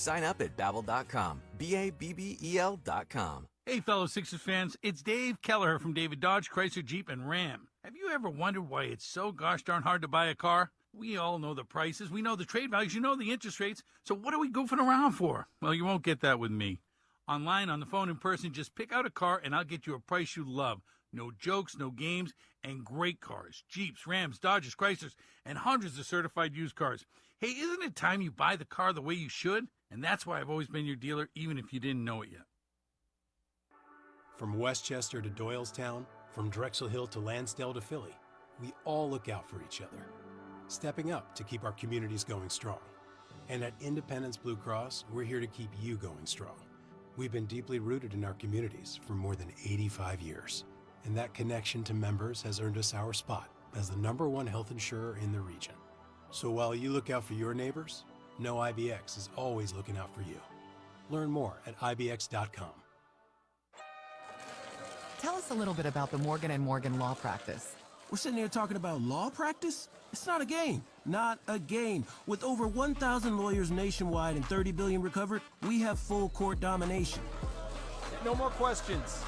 sign up at Babbel.com. BABBEL.com. Hey, fellow Sixers fans, it's Dave Kelleher from David Dodge, Chrysler, Jeep, and Ram. Have you ever wondered why it's so gosh darn hard to buy a car? We all know the prices, we know the trade values, you know the interest rates, so what are we goofing around for? Well, you won't get that with me. Online, on the phone, in person, just pick out a car and I'll get you a price you love. No jokes, no games, and great cars. Jeeps, Rams, Dodges, Chryslers, and hundreds of certified used cars. Hey, isn't it time you buy the car the way you should? And that's why I've always been your dealer, even if you didn't know it yet. From Westchester to Doylestown, from Drexel Hill to Lansdale to Philly, we all look out for each other, stepping up to keep our communities going strong. And at Independence Blue Cross, we're here to keep you going strong. We've been deeply rooted in our communities for more than 85 years, and that connection to members has earned us our spot as the #1 health insurer in the region. So while you look out for your neighbors, know IBX is always looking out for you. Learn more at IBX.com. Tell us a little bit about the Morgan & Morgan law practice. We're sitting here talking about law practice? It's not a game. Not a game. With over 1,000 lawyers nationwide and 30 billion recovered, we have full court domination. No more questions.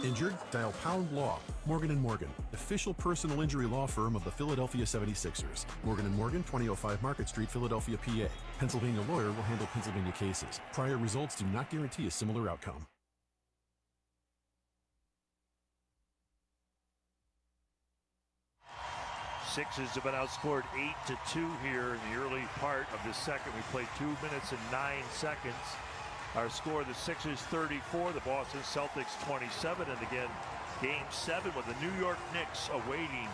Injured? Dial Pound Law. Morgan & Morgan, official personal injury law firm of the Philadelphia 76ers. Morgan & Morgan, 2005 Market Street, Philadelphia, PA. Pennsylvania lawyer will handle Pennsylvania cases. Prior results do not guarantee a similar outcome. Sixers have been outscored 8-2 here in the early part of the second. We played 2 minutes and 9 seconds. Our score, the Sixers 34, the Boston Celtics 27. And again, Game 7 with the New York Knicks awaiting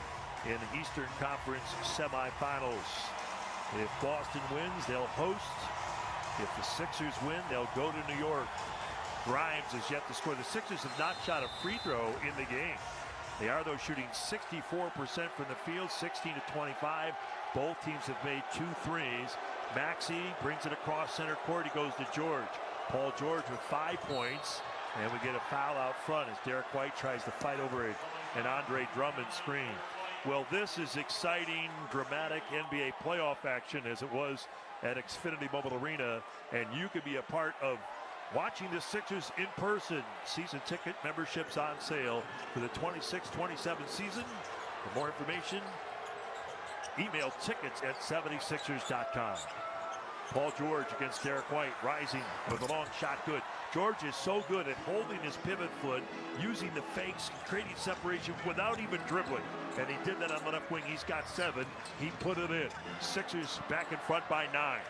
in the Eastern Conference semifinals. If Boston wins, they'll host. If the Sixers win, they'll go to New York. Grimes is yet to score. The Sixers have not shot a free throw in the game. They are, though, shooting 64% from the field, 16-25. Both teams have made 2 threes. Maxey brings it across center court. He goes to George. Paul George with 5 points. And we get a foul out front as Derek White tries to fight over an Andre Drummond screen. Well, this is exciting, dramatic NBA playoff action as it was at Xfinity Mobile Arena. And you could be a part of watching the Sixers in person. Season ticket memberships on sale for the 26-27 season. For more information, email tickets at 76ers.com. Paul George against Derek White, rising with a long shot, good. George is so good at holding his pivot foot, using the fakes, creating separation without even dribbling. And he did that on the left wing. He's got 7. He put it in. Sixers back in front by 9.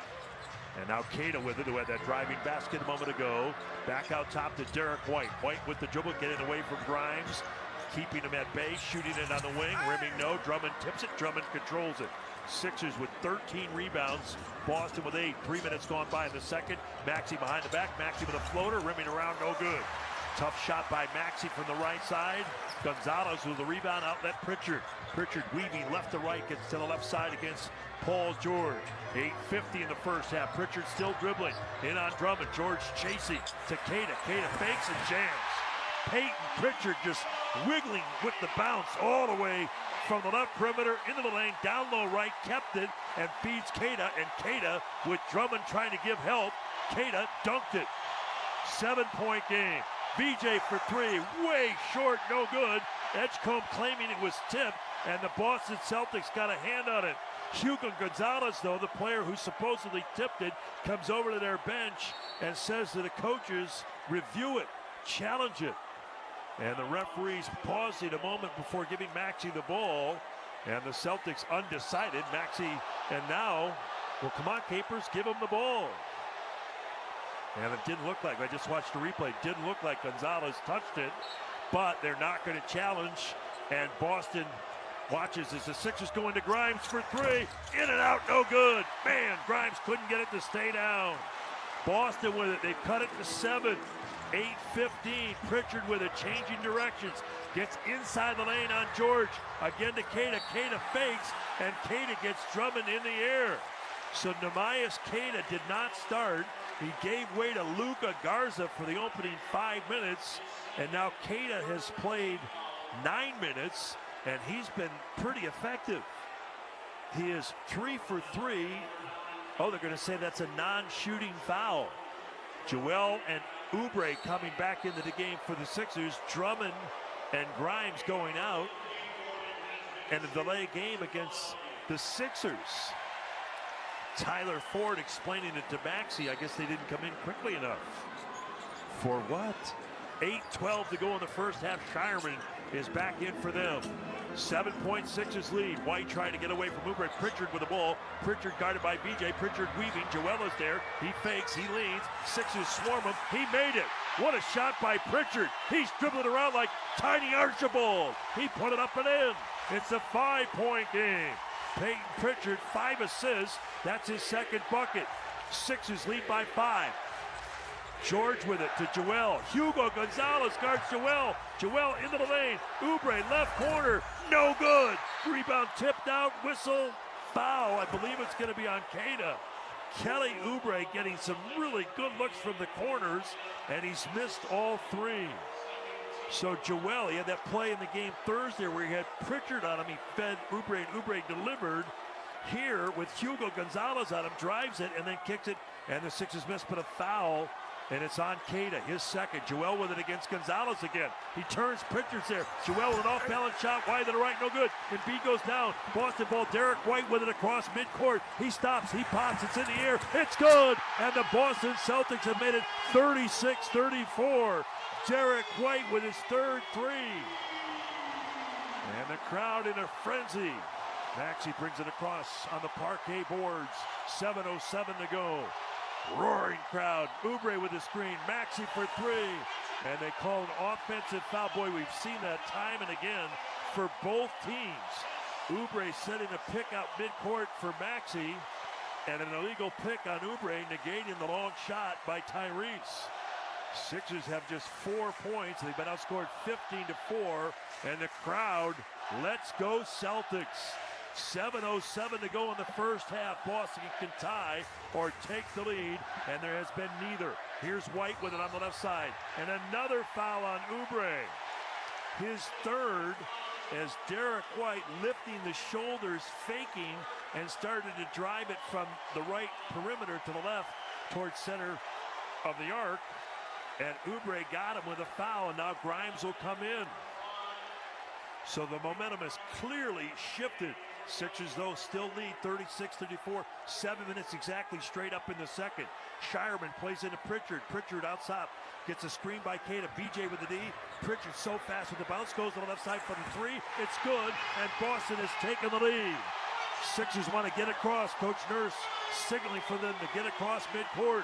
And now Keita with it, who had that driving basket a moment ago. Back out top to Derek White. White with the dribble, getting away from Grimes. Keeping him at bay, shooting it on the wing. Rimming no, Drummond tips it, Drummond controls it. Sixers with 13 rebounds. Boston with 8. 3 minutes gone by in the second. Maxey behind the back. Maxey with a floater, rimming around, no good. Tough shot by Maxey from the right side. Gonzalez with the rebound, outlet Pritchard. Pritchard weaving left to right, gets to the left side against Paul George. 8:50 in the first half. Pritchard still dribbling. In on Drummond. George chasing to Keita. Keita fakes and jams. Peyton Pritchard just wiggling with the bounce all the way from the left perimeter into the lane. Down low right, kept it and feeds Keita. And Keita with Drummond trying to give help. Keita dunked it. 7-point game. BJ for 3, way short, no good. Edgecombe claiming it was tipped, and the Boston Celtics got a hand on it. Hugo Gonzalez, though, the player who supposedly tipped it, comes over to their bench and says to the coaches, review it, challenge it. And the referees pausing a moment before giving Maxey the ball, and the Celtics undecided. Maxey, and now, well, come on, Capers, give him the ball. And it didn't look like, I just watched the replay, didn't look like Gonzalez touched it, but they're not going to challenge. And Boston watches as the Sixers go into Grimes for 3. In and out, no good. Man, Grimes couldn't get it to stay down. Boston with it, they've cut it to 7. 8:15, Pritchard with it, changing directions. Gets inside the lane on George. Again to Keita. Keita fakes, and Keita gets Drummond in the air. So Neemias Keita did not start. He gave way to Luka Garza for the opening 5 minutes. And now Keita has played 9 minutes, and he's been pretty effective. He is 3 for 3 Oh, they're going to say that's a non-shooting foul. Joel and Oubre coming back into the game for the Sixers. Drummond and Grimes going out. And a delay game against the Sixers. Tyler Ford explaining it to Maxey. I guess they didn't come in quickly enough. For what? 8:12 to go in the first half. Shireman is back in for them. 7-point Sixers lead. White trying to get away from Oubre. Pritchard with the ball. Pritchard guarded by BJ. Pritchard weaving. Joel is there. He fakes. He leans. Sixers swarm him. He made it. What a shot by Pritchard. He's dribbling around like Tiny Archibald. He put it up and in. It's a 5-point game. Peyton Pritchard, 5 assists. That's his second bucket. Sixers lead by 5. George with it to Joel. Hugo Gonzalez guards Joel. Joel into the lane. Oubre left corner. No good. Rebound tipped out. Whistle. Foul. I believe it's going to be on Queta. Kelly Oubre getting some really good looks from the corners, and he's missed all 3. So Joel, he had that play in the game Thursday where he had Pritchard on him. He fed Oubre, and Oubre delivered. Here with Hugo Gonzalez on him, drives it and then kicks it, and the Sixers miss, but a foul, and it's on Queta, his second. Joel with it against Gonzalez again. He turns, Pritchard's there. Joel with an off-balance shot, wide to the right, no good. And B goes down. Boston ball, Derek White with it across midcourt. He stops, he pops, it's in the air. It's good, and the Boston Celtics have made it 36-34. Derek White with his third 3. And the crowd in a frenzy. Maxey brings it across on the parquet boards. 7:07 to go. Roaring crowd. Oubre with the screen. Maxey for 3. And they call an offensive foul. Boy, we've seen that time and again for both teams. Oubre setting a pick out midcourt for Maxey. And an illegal pick on Oubre, negating the long shot by Tyrese. Sixers have just 4 points. They've been outscored 15-4. And the crowd, let's go Celtics. 7:07 to go in the first half. Boston can tie or take the lead, and there has been neither. Here's White with it on the left side. And another foul on Oubre. His third, as Derek White lifting the shoulders, faking, and started to drive it from the right perimeter to the left towards center of the arc. And Oubre got him with a foul, and now Grimes will come in. So the momentum has clearly shifted. Sixers, though, still lead 36-34. 7 minutes exactly straight up in the second. Shireman plays into Pritchard. Pritchard outside. Gets a screen by Queta. BJ with the D. Pritchard so fast with the bounce. Goes to the left side for the 3. It's good. And Boston has taken the lead. Sixers want to get across. Coach Nurse signaling for them to get across midcourt.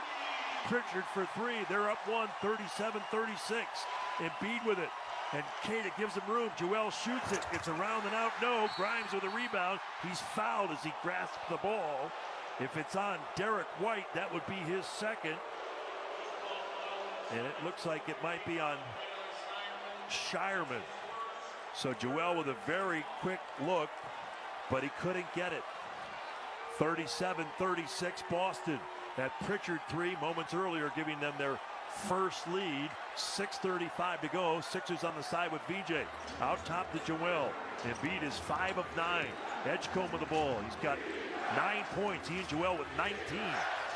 Pritchard for 3. They're up 1, 37-36. Embiid with it. And Queta gives him room. Joel shoots it. It's around and out. No. Grimes with a rebound. He's fouled as he grasps the ball. If it's on Derek White, that would be his second. And it looks like it might be on Shireman. So Joel with a very quick look, but he couldn't get it. 37-36 Boston. That Pritchard 3 moments earlier giving them their first lead. 6:35 to go. Sixers on the side with VJ. Out top to Joel. Embiid is 5 of 9. Edgecombe with the ball. He's got 9 points. He and Joel with 19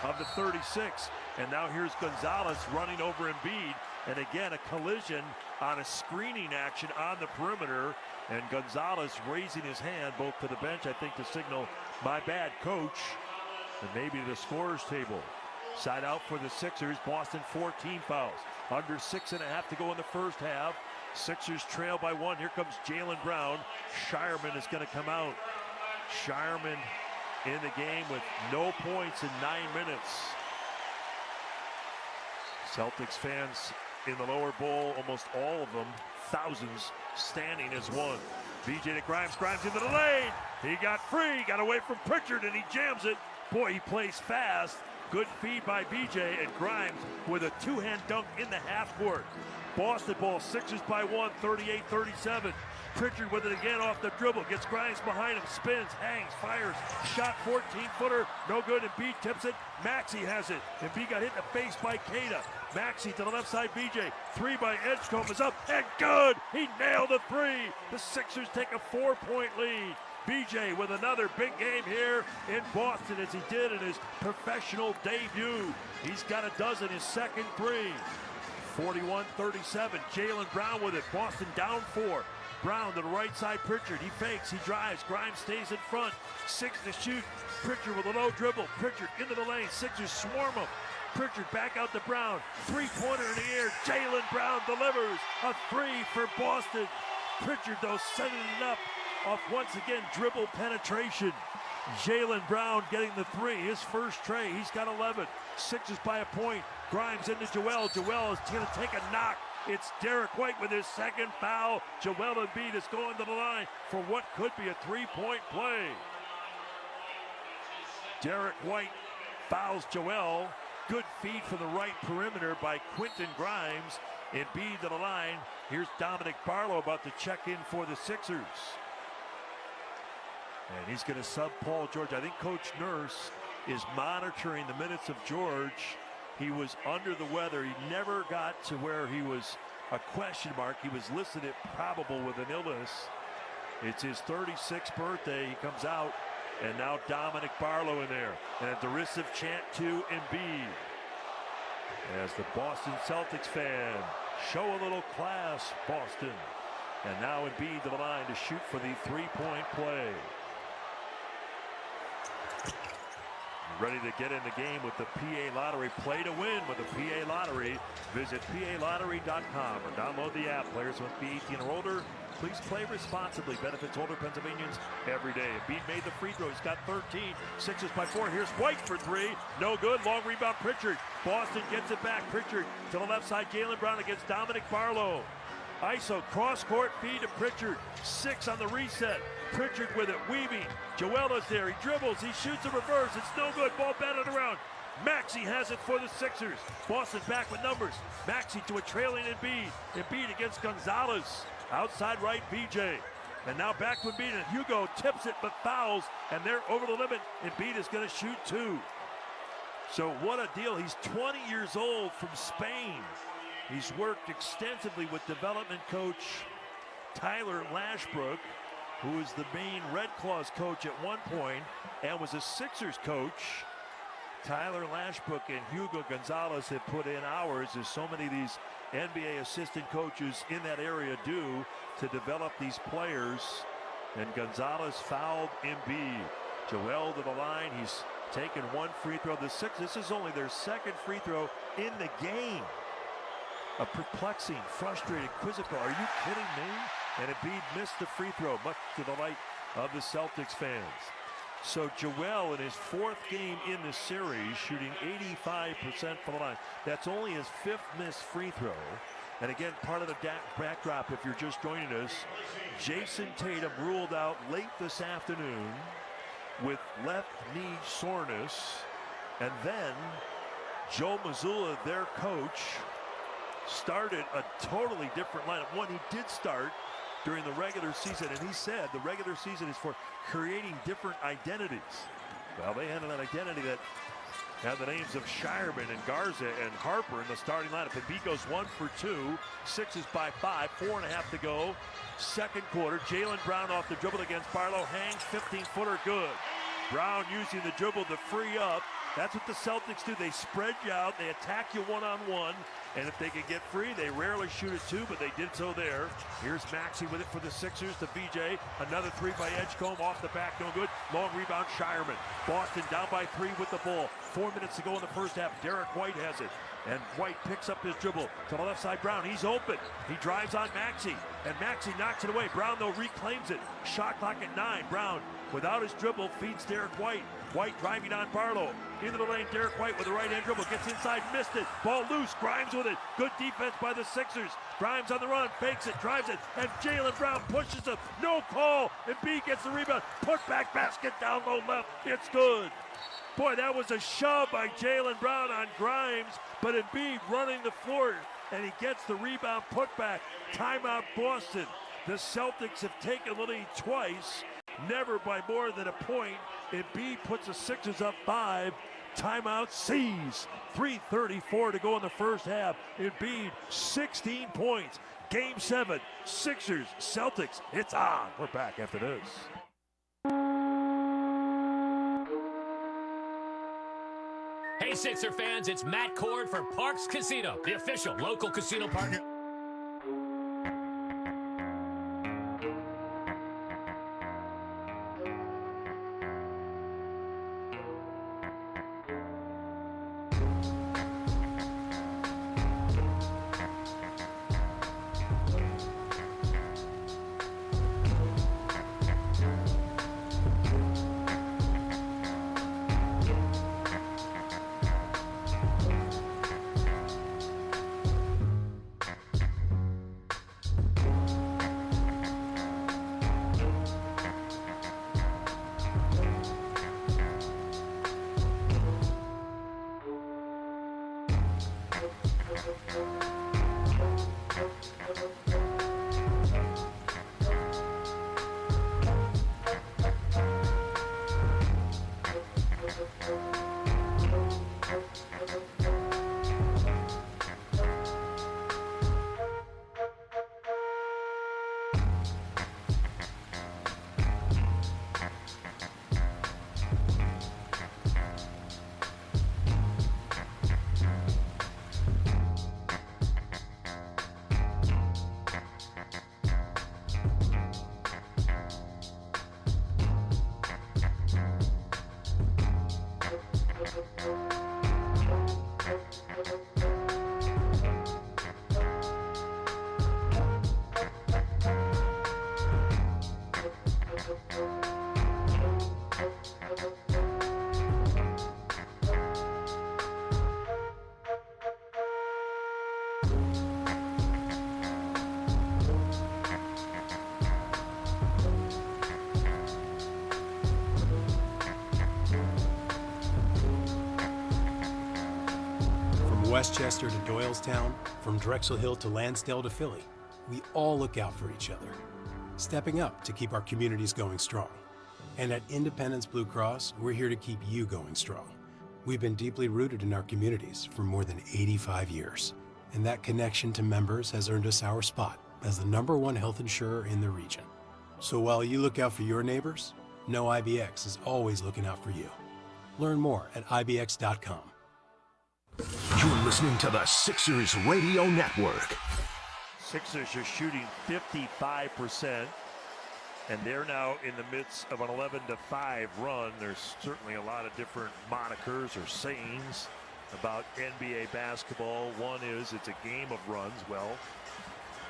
of the 36. And now here's Gonzalez running over Embiid. And again, a collision on a screening action on the perimeter. And Gonzalez raising his hand both to the bench, I think, to signal, my bad, coach. And maybe the scorer's table. Side out for the Sixers. Boston 14 fouls. Under 6.5 to go in the first half. Sixers trail by 1. Here comes Jaylen Brown. Shireman is going to come out. Shireman in the game with no points in 9 minutes. Celtics fans in the lower bowl, almost all of them, thousands, standing as one. VJ to Grimes. Grimes into the lane. He got free. Got away from Pritchard, and he jams it. Boy, he plays fast. Good feed by BJ, and Grimes with a two-hand dunk in the half court. Boston ball, Sixers by 1, 38-37. Pritchard with it again off the dribble. Gets Grimes behind him, spins, hangs, fires. Shot 14-footer, no good. Embiid tips it. Maxey has it. Embiid got hit in the face by Queta. Maxey to the left side, BJ. 3 by Edgecombe is up, and good! He nailed the 3. The Sixers take a 4-point lead. BJ with another big game here in Boston as he did in his professional debut. He's got a dozen, his second three. 41-37, Jaylen Brown with it. Boston down 4. Brown to the right side, Pritchard. He fakes, he drives. Grimes stays in front. 6 to shoot. Pritchard with a low dribble. Pritchard into the lane. Sixers swarm him. Pritchard back out to Brown. Three-pointer in the air. Jaylen Brown delivers a 3 for Boston. Pritchard, though, setting it up off once again dribble penetration. Jaylen Brown getting the 3, his first tray. He's got 11. Sixers by a point. Grimes into Joel. Joel is going to take a knock. It's Derek White with his second foul. Joel Embiid is going to the line for what could be a 3-point play. Derek White fouls Joel. Good feed from the right perimeter by Quentin Grimes. Embiid to the line. Here's Dominic Barlow about to check in for the Sixers. And he's going to sub Paul George. I think Coach Nurse is monitoring the minutes of George. He was under the weather. He never got to where he was a question mark. He was listed at probable with an illness. It's his 36th birthday. He comes out, and now Dominic Barlow in there. And a derisive chant to Embiid. As the Boston Celtics fan, show a little class, Boston. And now Embiid to the line to shoot for the 3-point play. Ready to get in the game with the PA Lottery. Play to win with the PA Lottery. Visit PALottery.com or download the app. Players must be 18 or older. Please play responsibly. Benefits older Pennsylvanians every day. Embiid made the free throw. He's got 13. Sixers by 4. Here's White for 3. No good. Long rebound, Pritchard. Boston gets it back. Pritchard to the left side. Jaylen Brown against Dominic Barlow. ISO cross-court feed to Pritchard. 6 on the reset. Pritchard with it, weaving. Joel is there. He dribbles. He shoots a reverse. It's no good. Ball batted around. Maxey has it for the Sixers. Boston back with numbers. Maxey to a trailing Embiid. Embiid against Gonzalez. Outside right, BJ. And now back to Embiid. And Hugo tips it but fouls. And they're over the limit. Embiid is going to shoot 2. So what a deal. He's 20 years old from Spain. He's worked extensively with development coach Tyler Lashbrook, who is the main Red Claws coach at one point and was a Sixers coach. Tyler Lashbrook and Hugo Gonzalez have put in hours, as so many of these NBA assistant coaches in that area do, to develop these players. And Gonzalez fouled Embiid. Joel to the line. He's taken 1 free throw. The Sixers, this is only their second free throw in the game. A perplexing, frustrated, quizzical. Are you kidding me? And Embiid missed the free throw, much to the delight of the Celtics fans. So Joel, in his 4th game in the series, shooting 85% from the line. That's only his 5th missed free throw. And again, part of the backdrop, if you're just joining us, Jason Tatum ruled out late this afternoon with left knee soreness. And then Joe Mazzulla, their coach, started a totally different lineup. One he did start during the regular season, and he said the regular season is for creating different identities. Well, they had an identity that had the names of Shireman and Garza and Harper in the starting lineup. Embiid goes 1 for 2. Sixers by 5. 4.5 to go. Second quarter. Jaylen Brown off the dribble against Barlow. Hangs 15-footer good. Brown using the dribble to free up. That's what the Celtics do. They spread you out. They attack you one-on-one. And if they can get free, they rarely shoot it 2, but they did so there. Here's Maxey with it for the Sixers to VJ. Another 3 by Edgecombe off the back, no good. Long rebound, Shireman. Boston down by 3 with the ball. 4 minutes to go in the first half. Derek White has it. And White picks up his dribble to the left side. Brown, he's open. He drives on Maxey. And Maxey knocks it away. Brown, though, reclaims it. Shot clock at 9. Brown, without his dribble, feeds Derek White. White driving on Barlow. Into the lane, Derek White with the right-hand dribble. Gets inside, missed it. Ball loose, Grimes with it. Good defense by the Sixers. Grimes on the run, fakes it, drives it, and Jaylen Brown pushes him. No call. Embiid gets the rebound. Put back basket down low left. It's good. Boy, that was a shove by Jaylen Brown on Grimes, but Embiid running the floor, and he gets the rebound put back. Timeout Boston. The Celtics have taken the lead twice, never by more than a point. Embiid puts the Sixers up 5. Timeout C's. 3:34 to go in the first half. Embiid, 16 points. Game 7, Sixers, Celtics. It's on. We're back after this. Hey, Sixer fans, it's Matt Cord for Parks Casino, the official local casino partner. Westchester to Doylestown, from Drexel Hill to Lansdale to Philly, we all look out for each other, stepping up to keep our communities going strong. And at Independence Blue Cross, we're here to keep you going strong. We've been deeply rooted in our communities for more than 85 years, and that connection to members has earned us our spot as the #1 health insurer in the region. So while you look out for your neighbors, know IBX is always looking out for you. Learn more at IBX.com. You're listening to the Sixers Radio Network. Sixers are shooting 55%, and they're now in the midst of an 11-5 run. There's certainly a lot of different monikers or sayings about NBA basketball. One is it's a game of runs. Well,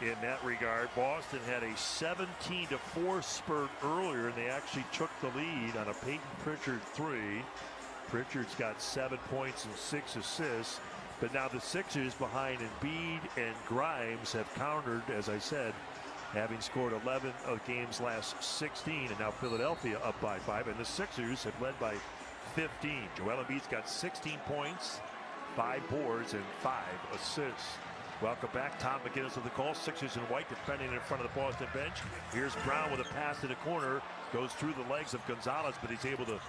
in that regard, Boston had a 17-4 spurt earlier, and they actually took the lead on a Peyton Pritchard 3. Pritchard's got 7 points and 6 assists, but now the Sixers behind Embiid and Grimes have countered, as I said, having scored 11 of games last 16, and now Philadelphia up by 5, and the Sixers have led by 15. Joel Embiid's got 16 points, 5 boards, and 5 assists. Welcome back. Tom McGinnis with the call. Sixers in white defending in front of the Boston bench. Here's Brown with a pass to the corner, goes through the legs of Gonzalez, but he's able to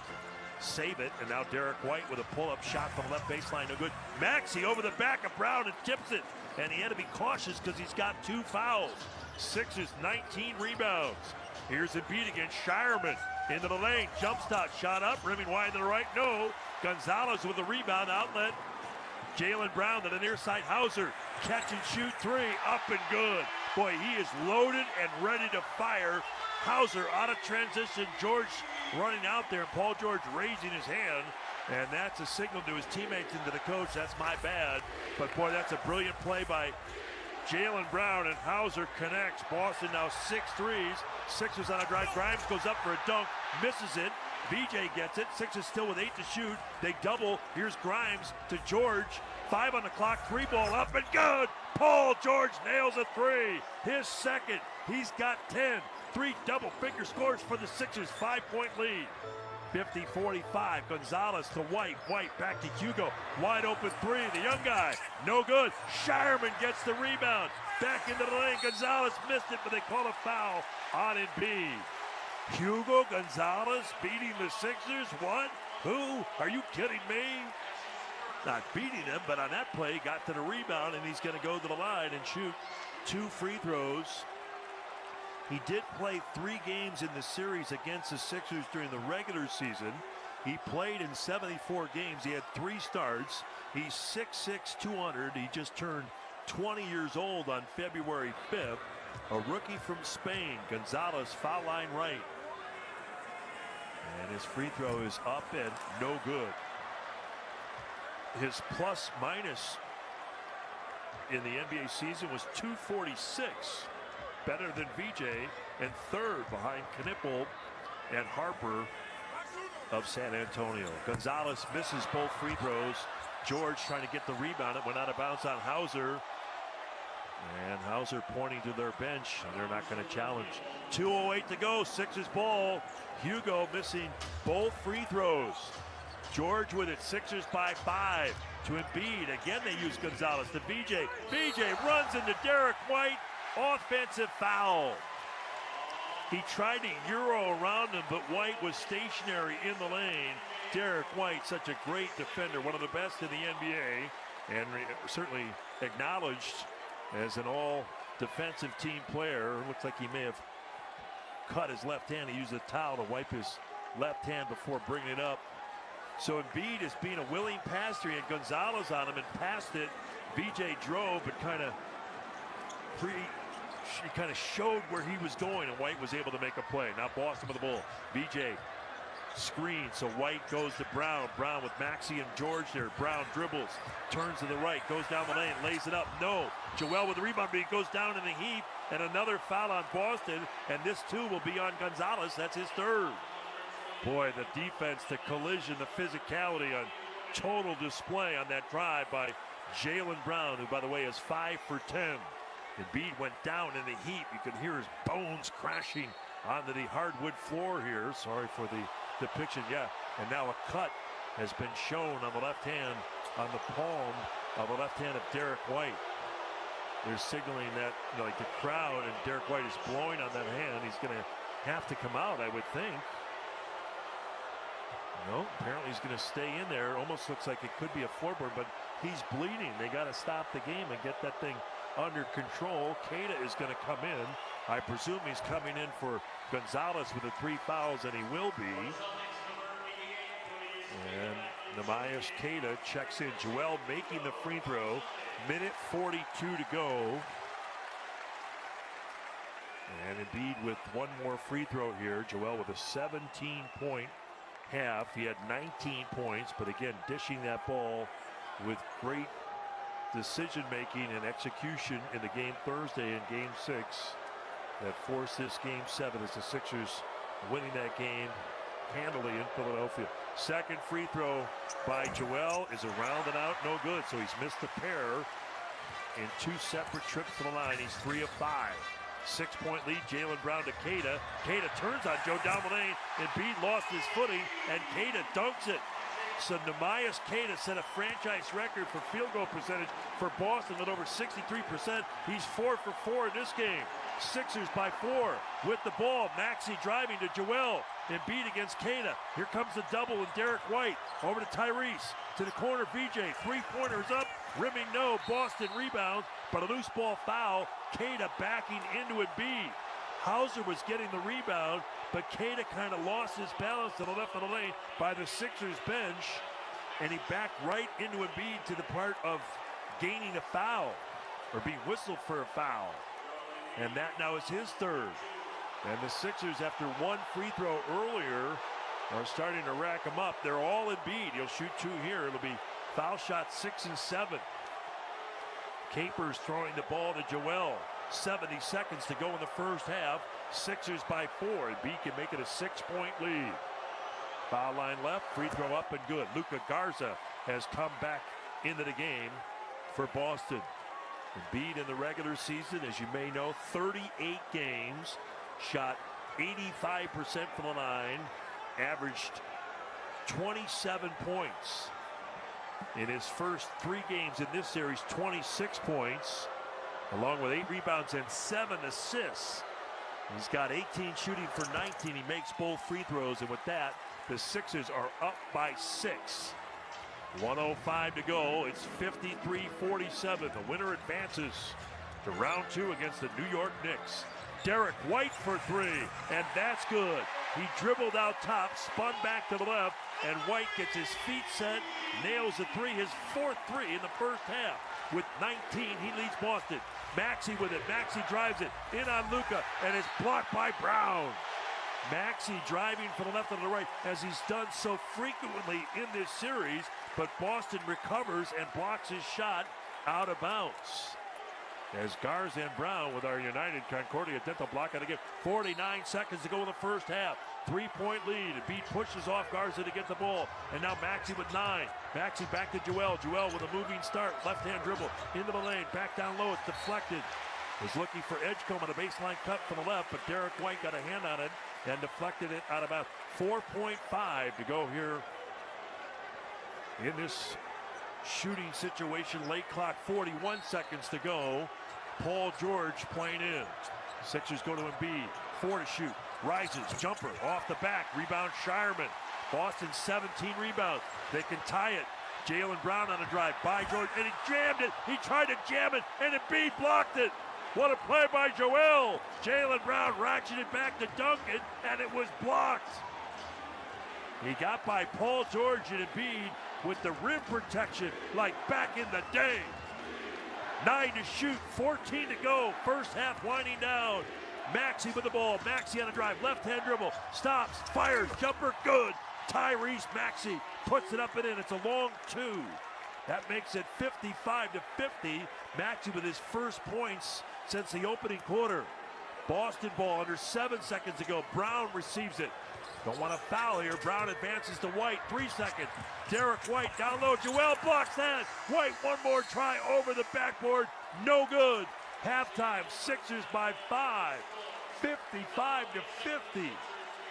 save it, and now Derek White with a pull-up shot from left baseline, no good. Maxey over the back of Brown and tips it, and he had to be cautious because he's got 2 fouls. Sixers 19 rebounds. Here's Embiid against Shireman into the lane, jump shot up, rimming wide to the right, no. Gonzalez with the rebound outlet. Jaylen Brown to the near side. Hauser catch and shoot 3, up and good. Boy, he is loaded and ready to fire. Hauser out of transition. George running out there, and Paul George raising his hand, and that's a signal to his teammates and to the coach. That's my bad. But boy, that's a brilliant play by Jaylen Brown, and Hauser connects. Boston now 6 threes. Sixers on a drive. Grimes goes up for a dunk, misses it. BJ gets it. Sixers still with 8 to shoot. They double. Here's Grimes to George. 5 on the clock. 3 ball up and good. Paul George nails a 3. His second. He's got 10. 3 double-figure scores for the Sixers. 5-point lead. 50-45. Gonzalez to White. White back to Hugo. Wide open 3. The young guy. No good. Shireman gets the rebound. Back into the lane. Gonzalez missed it, but they call a foul on Embiid. Hugo Gonzalez beating the Sixers. What? Who? Are you kidding me? Not beating them, but on that play, got to the rebound, and he's going to go to the line and shoot 2 free throws. He did play 3 games in the series against the Sixers during the regular season. He played in 74 games. He had 3 starts. He's 6'6", 200. He just turned 20 years old on February 5th. A rookie from Spain. Gonzalez, foul line right. And his free throw is up and no good. His plus minus in the NBA season was 246. Better than VJ and third behind Knipple and Harper of San Antonio. Gonzalez misses both free throws. George trying to get the rebound. It went out of bounds on Hauser. And Hauser pointing to their bench, and they're not going to challenge. 2:08 to go, Sixers ball. Hugo missing both free throws. George with it, Sixers by 5 to Embiid. Again, they use Gonzalez to VJ. VJ runs into Derek White. Offensive foul. He tried to Euro around him, but White was stationary in the lane. Derek White, such a great defender, one of the best in the NBA, and certainly acknowledged as an all-defensive team player. Looks like he may have cut his left hand. He used a towel to wipe his left hand before bringing it up. So Embiid is being a willing passer. He had Gonzalez on him and passed it. VJ drove, but kind of showed where he was going, and White was able to make a play. Now Boston with the ball. VJ screen, so White goes to Brown. Brown with Maxey and George there. Brown dribbles, turns to the right, goes down the lane, lays it up. No. Joel with the rebound, but he goes down in the heap, and another foul on Boston, and this too will be on Gonzalez. That's his third. Boy, the defense, the collision, the physicality on total display on that drive by Jaylen Brown, who, by the way, is 5 for 10. Embiid went down in the heap. You can hear his bones crashing onto the hardwood floor here. Sorry for the depiction. Yeah, and now a cut has been shown on the left hand, on the palm of the left hand of Derek White. They're signaling that, you know, like the crowd, and Derek White is blowing on that hand. He's going to have to come out, I would think. No, apparently he's going to stay in there. Almost looks like it could be a floorboard, but he's bleeding. They got to stop the game and get that thing under control. Queta is going to come in. I presume he's coming in for Gonzalez with the 3 fouls, and he will be. And Nehemias Queta checks in. Joel making the free throw. Minute 42 to go. And Embiid with one more free throw here. Joel with a 17-point half. He had 19 points, but again, dishing that ball with great decision-making and execution in the game Thursday in Game 6 that forced this Game 7 as the Sixers winning that game handily in Philadelphia. Second free throw by Joel is around and out, no good. So he's missed a pair in 2 separate trips to the line. He's 3 of 5. 6-point lead, Jaylen Brown to Queta. Queta turns on Joe down the lane. Embiid lost his footing, and Queta dunks it. So Nehemias Queta set a franchise record for field goal percentage for Boston at over 63%. He's 4 for 4 in this game. Sixers by 4 with the ball. Maxey driving to Joel. Embiid against Queta. Here comes the double with Derek White. Over to Tyrese. To the corner, VJ. 3-pointers up. Rimming no. Boston rebound, but a loose ball foul. Queta backing into Embiid. Hauser was getting the rebound, but Queta kind of lost his balance to the left of the lane by the Sixers bench, and he backed right into Embiid to the part of gaining a foul, or being whistled for a foul. And that now is his third. And the Sixers, after one free throw earlier, are starting to rack them up. They're all Embiid. He'll shoot 2 here. It'll be foul shot 6 and 7. Capers throwing the ball to Joel. 70 seconds to go in the first half. Sixers by 4. Embiid can make it a 6-point lead. Foul line left, free throw up and good. Luka Garza has come back into the game for Boston. Embiid in the regular season, as you may know, 38 games, shot 85% from the line, averaged 27 points. In his first 3 games in this series, 26 points, along with 8 rebounds and 7 assists. He's got 18 shooting for 19. He makes both free throws, and with that, the Sixers are up by 6. 1:05 to go. It's 53-47. The winner advances to round 2 against the New York Knicks. Derek White for three, and that's good. He dribbled out top, spun back to the left, and White gets his feet set, nails a three, his fourth three in the first half. With 19, he leads Boston. Maxey with it. Maxey drives it in on Luka, and it's blocked by Brown. Maxey driving from the left and the right, as he's done so frequently in this series, but Boston recovers and blocks his shot out of bounds. As Garza and Brown with our United Concordia Dental block out of game. 49 seconds to go in the first half. 3-point lead. Embiid pushes off Garza to get the ball. And now Maxey with 9. Maxey back to Joel. Joel with a moving start. Left-hand dribble into the lane. Back down low. It's deflected. Was looking for Edgecombe on a baseline cut from the left, but Derek White got a hand on it and deflected it out about 4.5 to go here in this shooting situation. Late clock, 41 seconds to go. Paul George playing in. Sixers go to Embiid. 4 to shoot. Rises, jumper, off the back. Rebound Shireman. Boston 17 rebounds. They can tie it. Jaylen Brown on a drive by George, and he jammed it. He tried to jam it, and Embiid blocked it. What a play by Joel. Jaylen Brown ratcheted back to Duncan, and it was blocked. He got by Paul George and Embiid with the rim protection like back in the day. 9 to shoot, 14 to go. First half winding down. Maxey with the ball. Maxey on a drive. Left-hand dribble. Stops. Fires. Jumper. Good. Tyrese Maxey puts it up and in. It's a long 2. That makes it 55 to 50. Maxey with his first points since the opening quarter. Boston ball under 7 seconds to go. Brown receives it. Don't want to foul here. Brown advances to White. 3 seconds. Derek White down low. Joel blocks that. White one more try over the backboard. No good. Halftime. Sixers by 5. 55 to 50.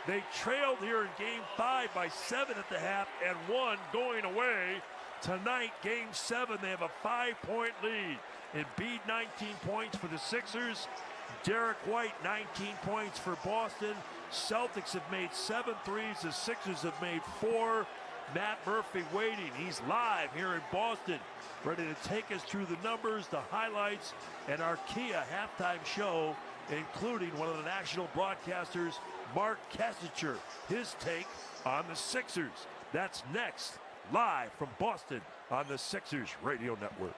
They trailed here in Game 5 by 7 at the half and 1 going away. Tonight, Game 7, they have a 5-point lead. Embiid 19 points for the Sixers. Derek White 19 points for Boston. Celtics have made 7 threes. The Sixers have made 4. Matt Murphy waiting. He's live here in Boston, ready to take us through the numbers, the highlights, and our Kia halftime show, including one of the national broadcasters, Mark Kessinger, his take on the Sixers. That's next, live from Boston on the Sixers Radio Network.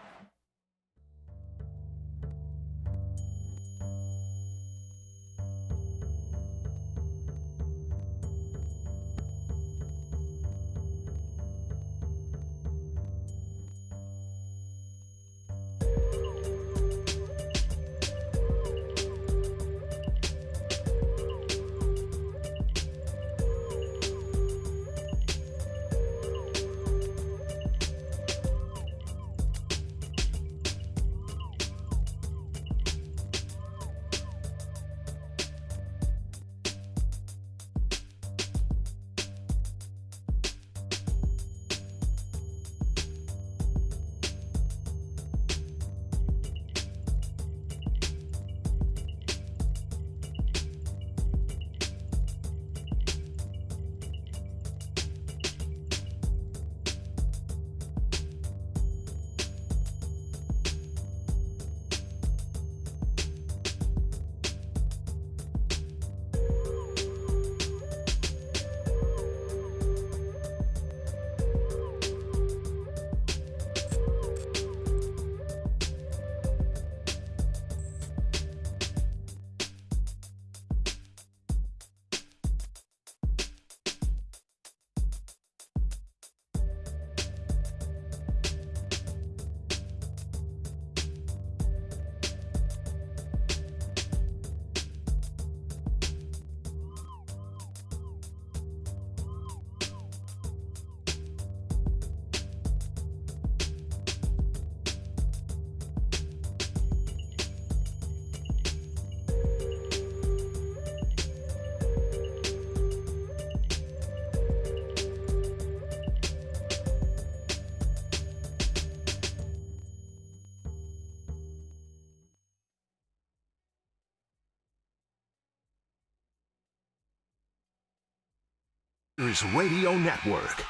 Radio Network.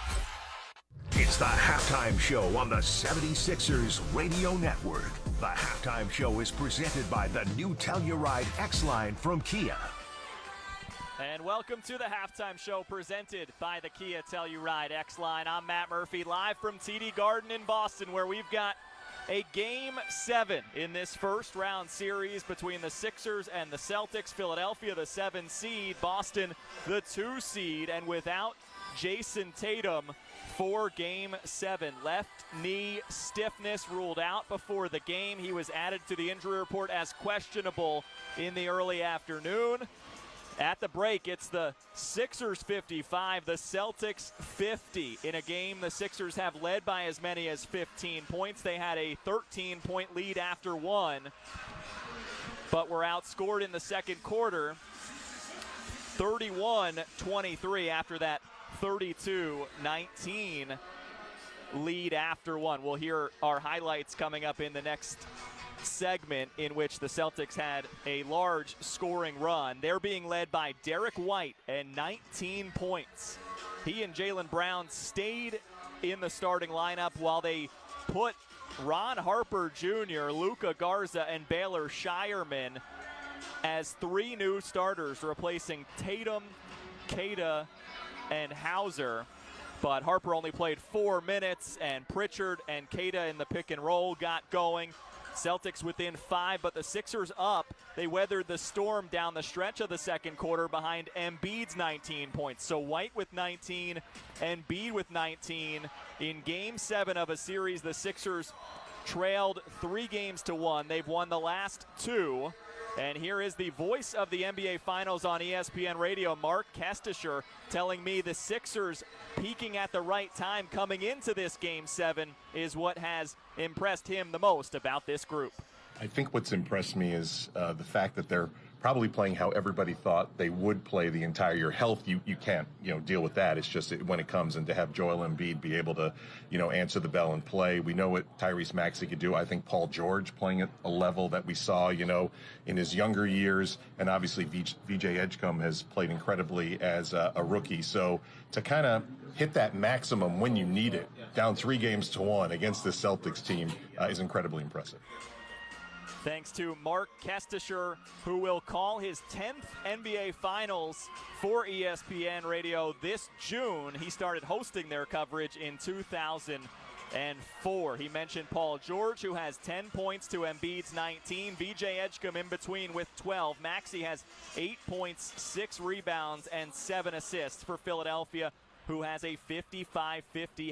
It's the halftime show on the 76ers Radio Network. The halftime show is presented by the new Telluride X-Line from Kia. And welcome to the halftime show presented by the Kia Telluride X-Line. I'm Matt Murphy, live from TD Garden in Boston, where we've got a Game 7 in this first round series between the Sixers and the Celtics. Philadelphia, the 7 seed, Boston, the 2 seed, and without Jason Tatum for Game 7. Left knee stiffness ruled out before the game. He was added to the injury report as questionable in the early afternoon. At the break, it's the Sixers 55, the Celtics 50. In a game the Sixers have led by as many as 15 points. They had a 13-point lead after one, but were outscored in the second quarter 31-23 after that 32-19 lead after one. We'll hear our highlights coming up in the next segment, in which the Celtics had a large scoring run. They're being led by Derek White and 19 points. He and Jaylen Brown stayed in the starting lineup while they put Ron Harper Jr., Luka Garza, and Baylor Shireman as 3 new starters, replacing Tatum, Queta, and Hauser. But Harper only played 4 minutes, and Pritchard and Queta in the pick and roll got going. Celtics within 5, but the Sixers up. They weathered the storm down the stretch of the second quarter behind Embiid's 19 points. So White with 19, Embiid with 19. In Game 7 of a series, the Sixers trailed 3-1. They've won the last 2. And here is the voice of the NBA Finals on ESPN Radio, Mark Kestisher, telling me the Sixers peaking at the right time coming into this Game 7 is what has impressed him the most about this group. I think what's impressed me is the fact that they're probably playing how everybody thought they would play the entire year. Health, you can't, deal with that. It's just when it comes in to have Joel Embiid be able to, answer the bell and play. We know what Tyrese Maxey could do. I think Paul George playing at a level that we saw, in his younger years. And obviously VJ Edgecombe has played incredibly as a rookie. So to kind of hit that maximum when you need it, down 3-1 against the Celtics team is incredibly impressive. Thanks to Mark Kestisher, who will call his 10th NBA Finals for ESPN Radio this June. He started hosting their coverage in 2004. He mentioned Paul George, who has 10 points to Embiid's 19. VJ Edgecombe in between with 12. Maxey has 8 points, 6 rebounds, and 7 assists for Philadelphia, who has a 55-50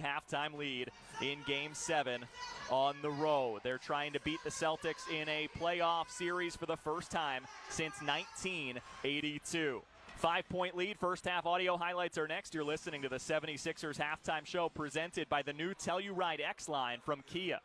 halftime lead in Game 7 on the road. They're trying to beat the Celtics in a playoff series for the first time since 1982. 5-point lead. First half audio highlights are next. You're listening to the 76ers halftime show presented by the new Telluride X-Line from Kia.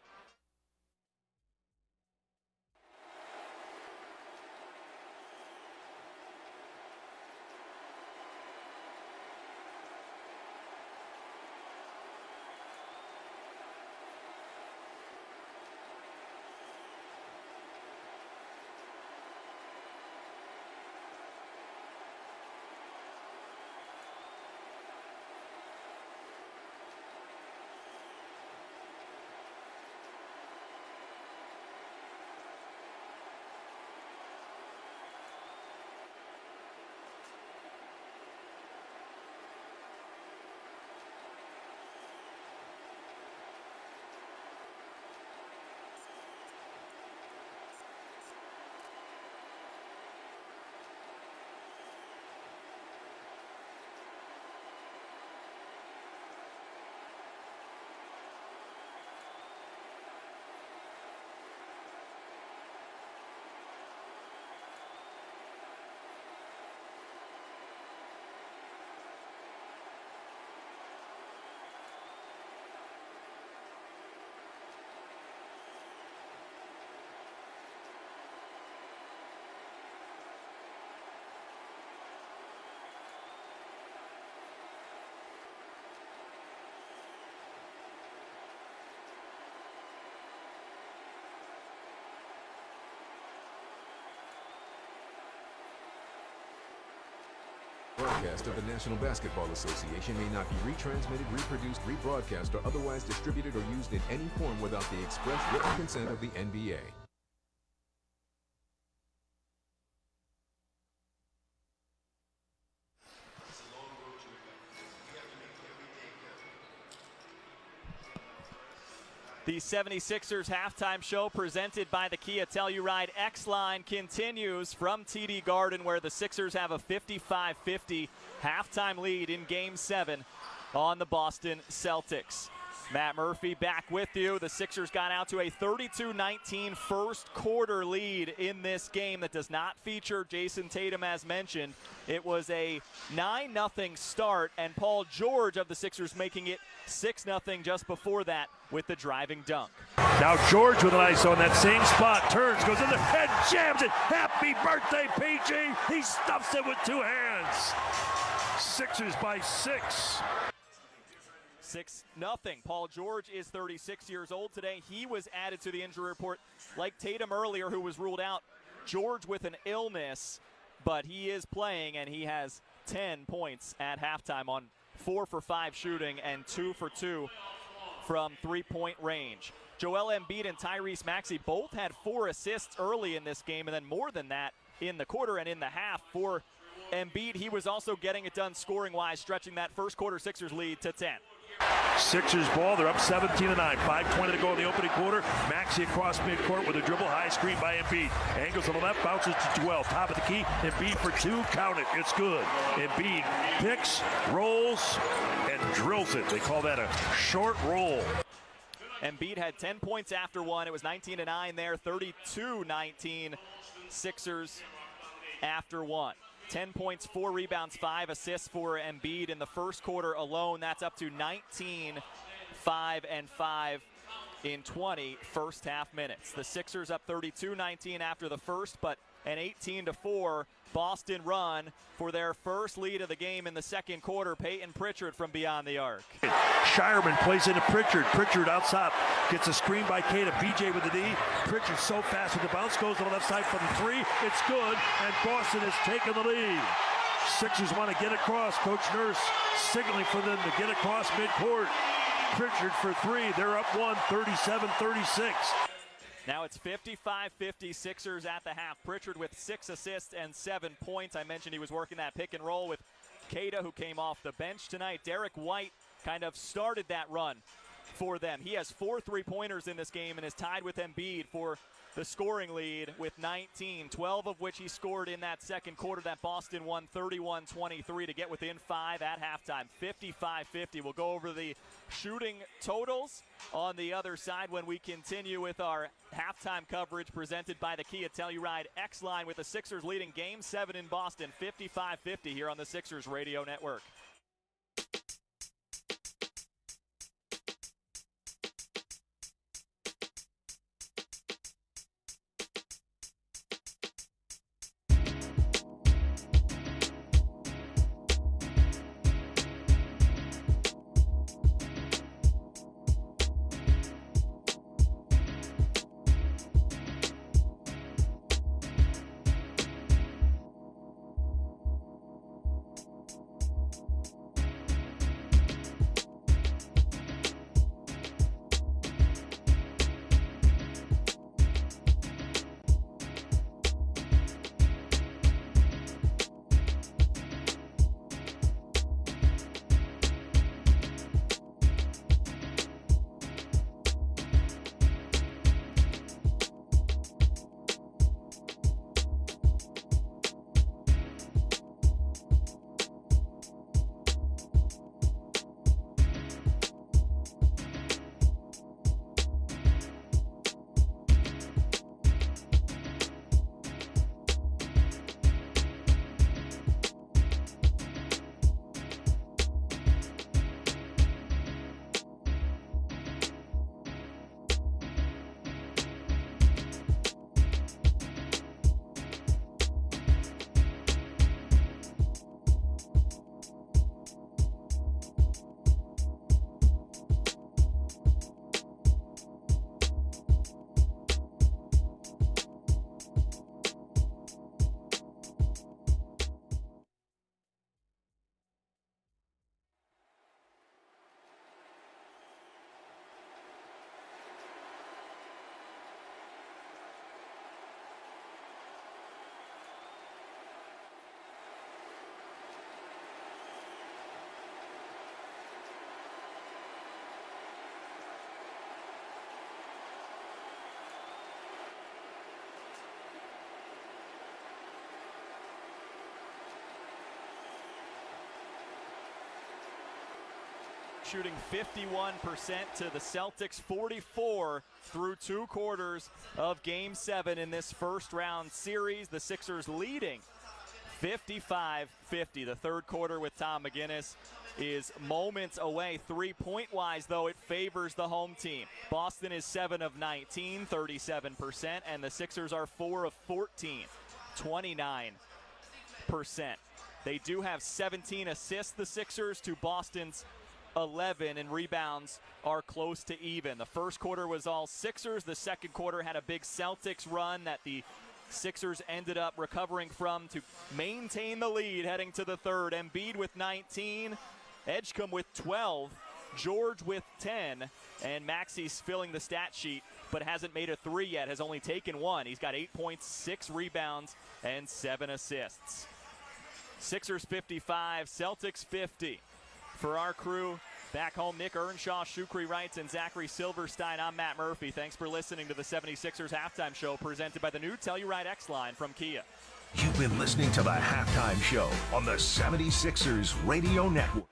broadcast of the National Basketball Association may not be retransmitted, reproduced, rebroadcast, or otherwise distributed or used in any form without the express written consent of the NBA. The 76ers halftime show presented by the Kia Telluride X-Line continues from TD Garden, where the Sixers have a 55-50 halftime lead in Game 7 on the Boston Celtics. Matt Murphy back with you. The Sixers got out to a 32-19 first quarter lead in this game that does not feature Jason Tatum, as mentioned. It was a 9-0 start, and Paul George of the Sixers making it 6-0 just before that with the driving dunk. Now George with an ISO in that same spot, turns, goes in there, and jams it. Happy birthday, PG. He stuffs it with two hands. Sixers by 6. 6-0. Paul George is 36 years old today. He was added to the injury report like Tatum earlier, who was ruled out. George with an illness, but he is playing, and he has 10 points at halftime on 4 for 5 shooting and 2 for 2 from three-point range. Joel Embiid and Tyrese Maxey both had 4 assists early in this game, and then more than that in the quarter and in the half. For Embiid, he was also getting it done scoring-wise, stretching that first quarter Sixers lead to 10. Sixers ball, they're up 17-9. 5:20 to go in the opening quarter. Maxey across midcourt with a dribble, high screen by Embiid. Angles on the left, bounces to 12. Top of the key, Embiid for 2, count it, it's good. Embiid picks, rolls, and drills it. They call that a short roll. Embiid had 10 points after one. It was 19-9 there, 32-19 Sixers after one. 10 points, 4 rebounds, 5 assists for Embiid in the first quarter alone. That's up to 19, 5 and 5 in 20 first half minutes. The Sixers up 32-19 after the first, but an 18-4 Boston run for their first lead of the game in the second quarter. Peyton Pritchard from beyond the arc. Shireman plays into Pritchard. Pritchard outside gets a screen by Kata. BJ with the D. Pritchard so fast with the bounce, goes to the left side for the 3. It's good, and Boston has taken the lead. Sixers want to get across. Coach Nurse signaling for them to get across midcourt. Pritchard for 3. They're up 1, 37-36. Now it's 55-50 Sixers at the half. Pritchard with 6 assists and 7 points. I mentioned he was working that pick and roll with Kata, who came off the bench tonight. Derek White kind of started that run for them. He has 4 3-pointers in this game and is tied with Embiid for the scoring lead with 19, 12 of which he scored in that second quarter that Boston won 31-23 to get within 5 at halftime. 55-50. We'll go over the shooting totals on the other side when we continue with our halftime coverage presented by the Kia Telluride X-Line, with the Sixers leading Game 7 in Boston 55-50 here on the Sixers Radio Network. shooting 51% to the Celtics 44 through 2 quarters of Game 7 in this first round series. The Sixers leading 55-50. The third quarter with Tom McGinnis is moments away. 3-point wise, though, it favors the home team. Boston is 7 of 19, 37%, and the Sixers are 4 of 14, 29%. They do have 17 assists, the Sixers, to Boston's 11, and rebounds are close to even. The first quarter was all Sixers. The second quarter had a big Celtics run that the Sixers ended up recovering from to maintain the lead heading to the third. Embiid with 19, Edgecombe with 12, George with 10, and Maxey's filling the stat sheet but hasn't made a 3 yet, has only taken 1. He's got 8 points, 6 rebounds, and 7 assists. Sixers 55, Celtics 50. For our crew back home, Nick Earnshaw, Shukri Wrights, and Zachary Silverstein, I'm Matt Murphy. Thanks for listening to the 76ers Halftime Show presented by the new Telluride X-Line from Kia. You've been listening to the Halftime Show on the 76ers Radio Network.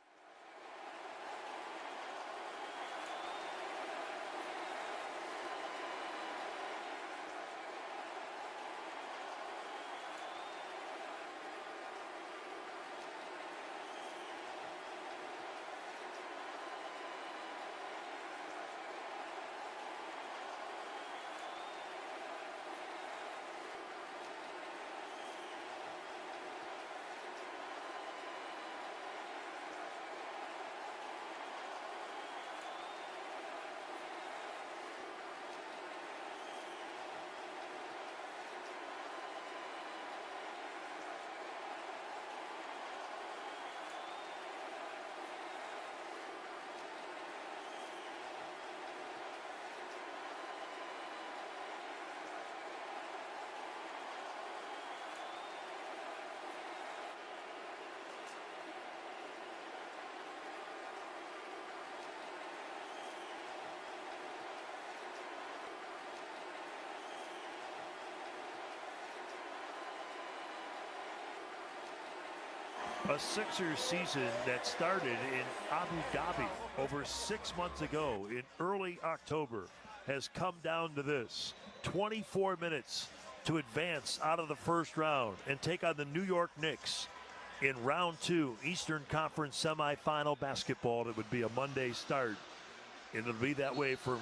A Sixers season that started in Abu Dhabi over 6 months ago in early October has come down to this. 24 minutes to advance out of the first round and take on the New York Knicks in round 2 Eastern Conference semifinal basketball. It would be a Monday start. And it'll be that way for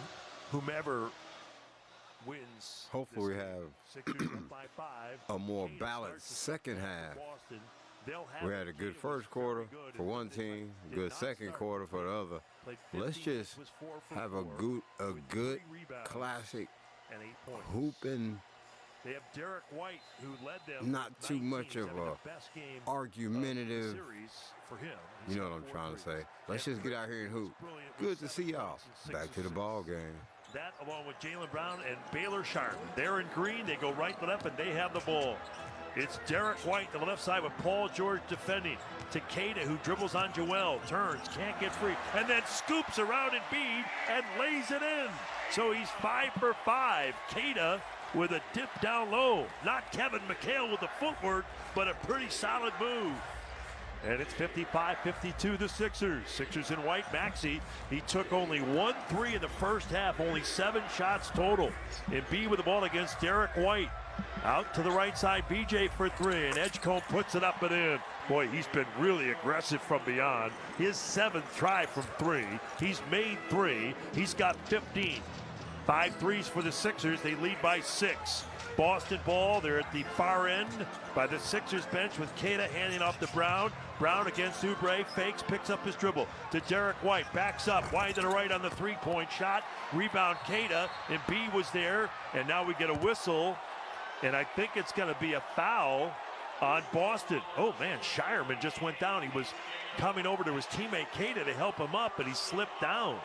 whomever wins. Hopefully we have a more balanced second half. We had a good first quarter for one team, good second quarter for the other. Let's just have a good classic hooping. They have Derek White, who led them. Not too much of a argumentative. You know what I'm trying to say. Let's just get out here and hoop. Good to see y'all. Back to the ball game. That along with Jaylen Brown and Baylor Sharp. They're in green. They go right to left, and they have the ball. It's Derek White to the left side with Paul George defending. To Keita, who dribbles on Joel, turns, can't get free, and then scoops around Embiid and lays it in. So he's 5 for 5. Keita with a dip down low. Not Kevin McHale with the footwork, but a pretty solid move. And it's 55-52 the Sixers. Sixers in white. Maxey, he took only 1 3 in the first half, only 7 shots total. Embiid with the ball against Derek White. Out to the right side, BJ for 3, and Edgecombe puts it up and in. Boy, he's been really aggressive from beyond. His 7th try from 3. He's made 3. He's got 15. 5 threes for the Sixers. They lead by 6. Boston ball. They're at the far end by the Sixers bench with Keita handing off to Brown. Brown against Oubre. Fakes, picks up his dribble to Derek White. Backs up, wide to the right on the 3-point shot. Rebound Keita. Embiid was there, and now we get a whistle. And I think it's going to be a foul on Boston. Oh, man, Shireman just went down. He was coming over to his teammate Keita to help him up, but he slipped down.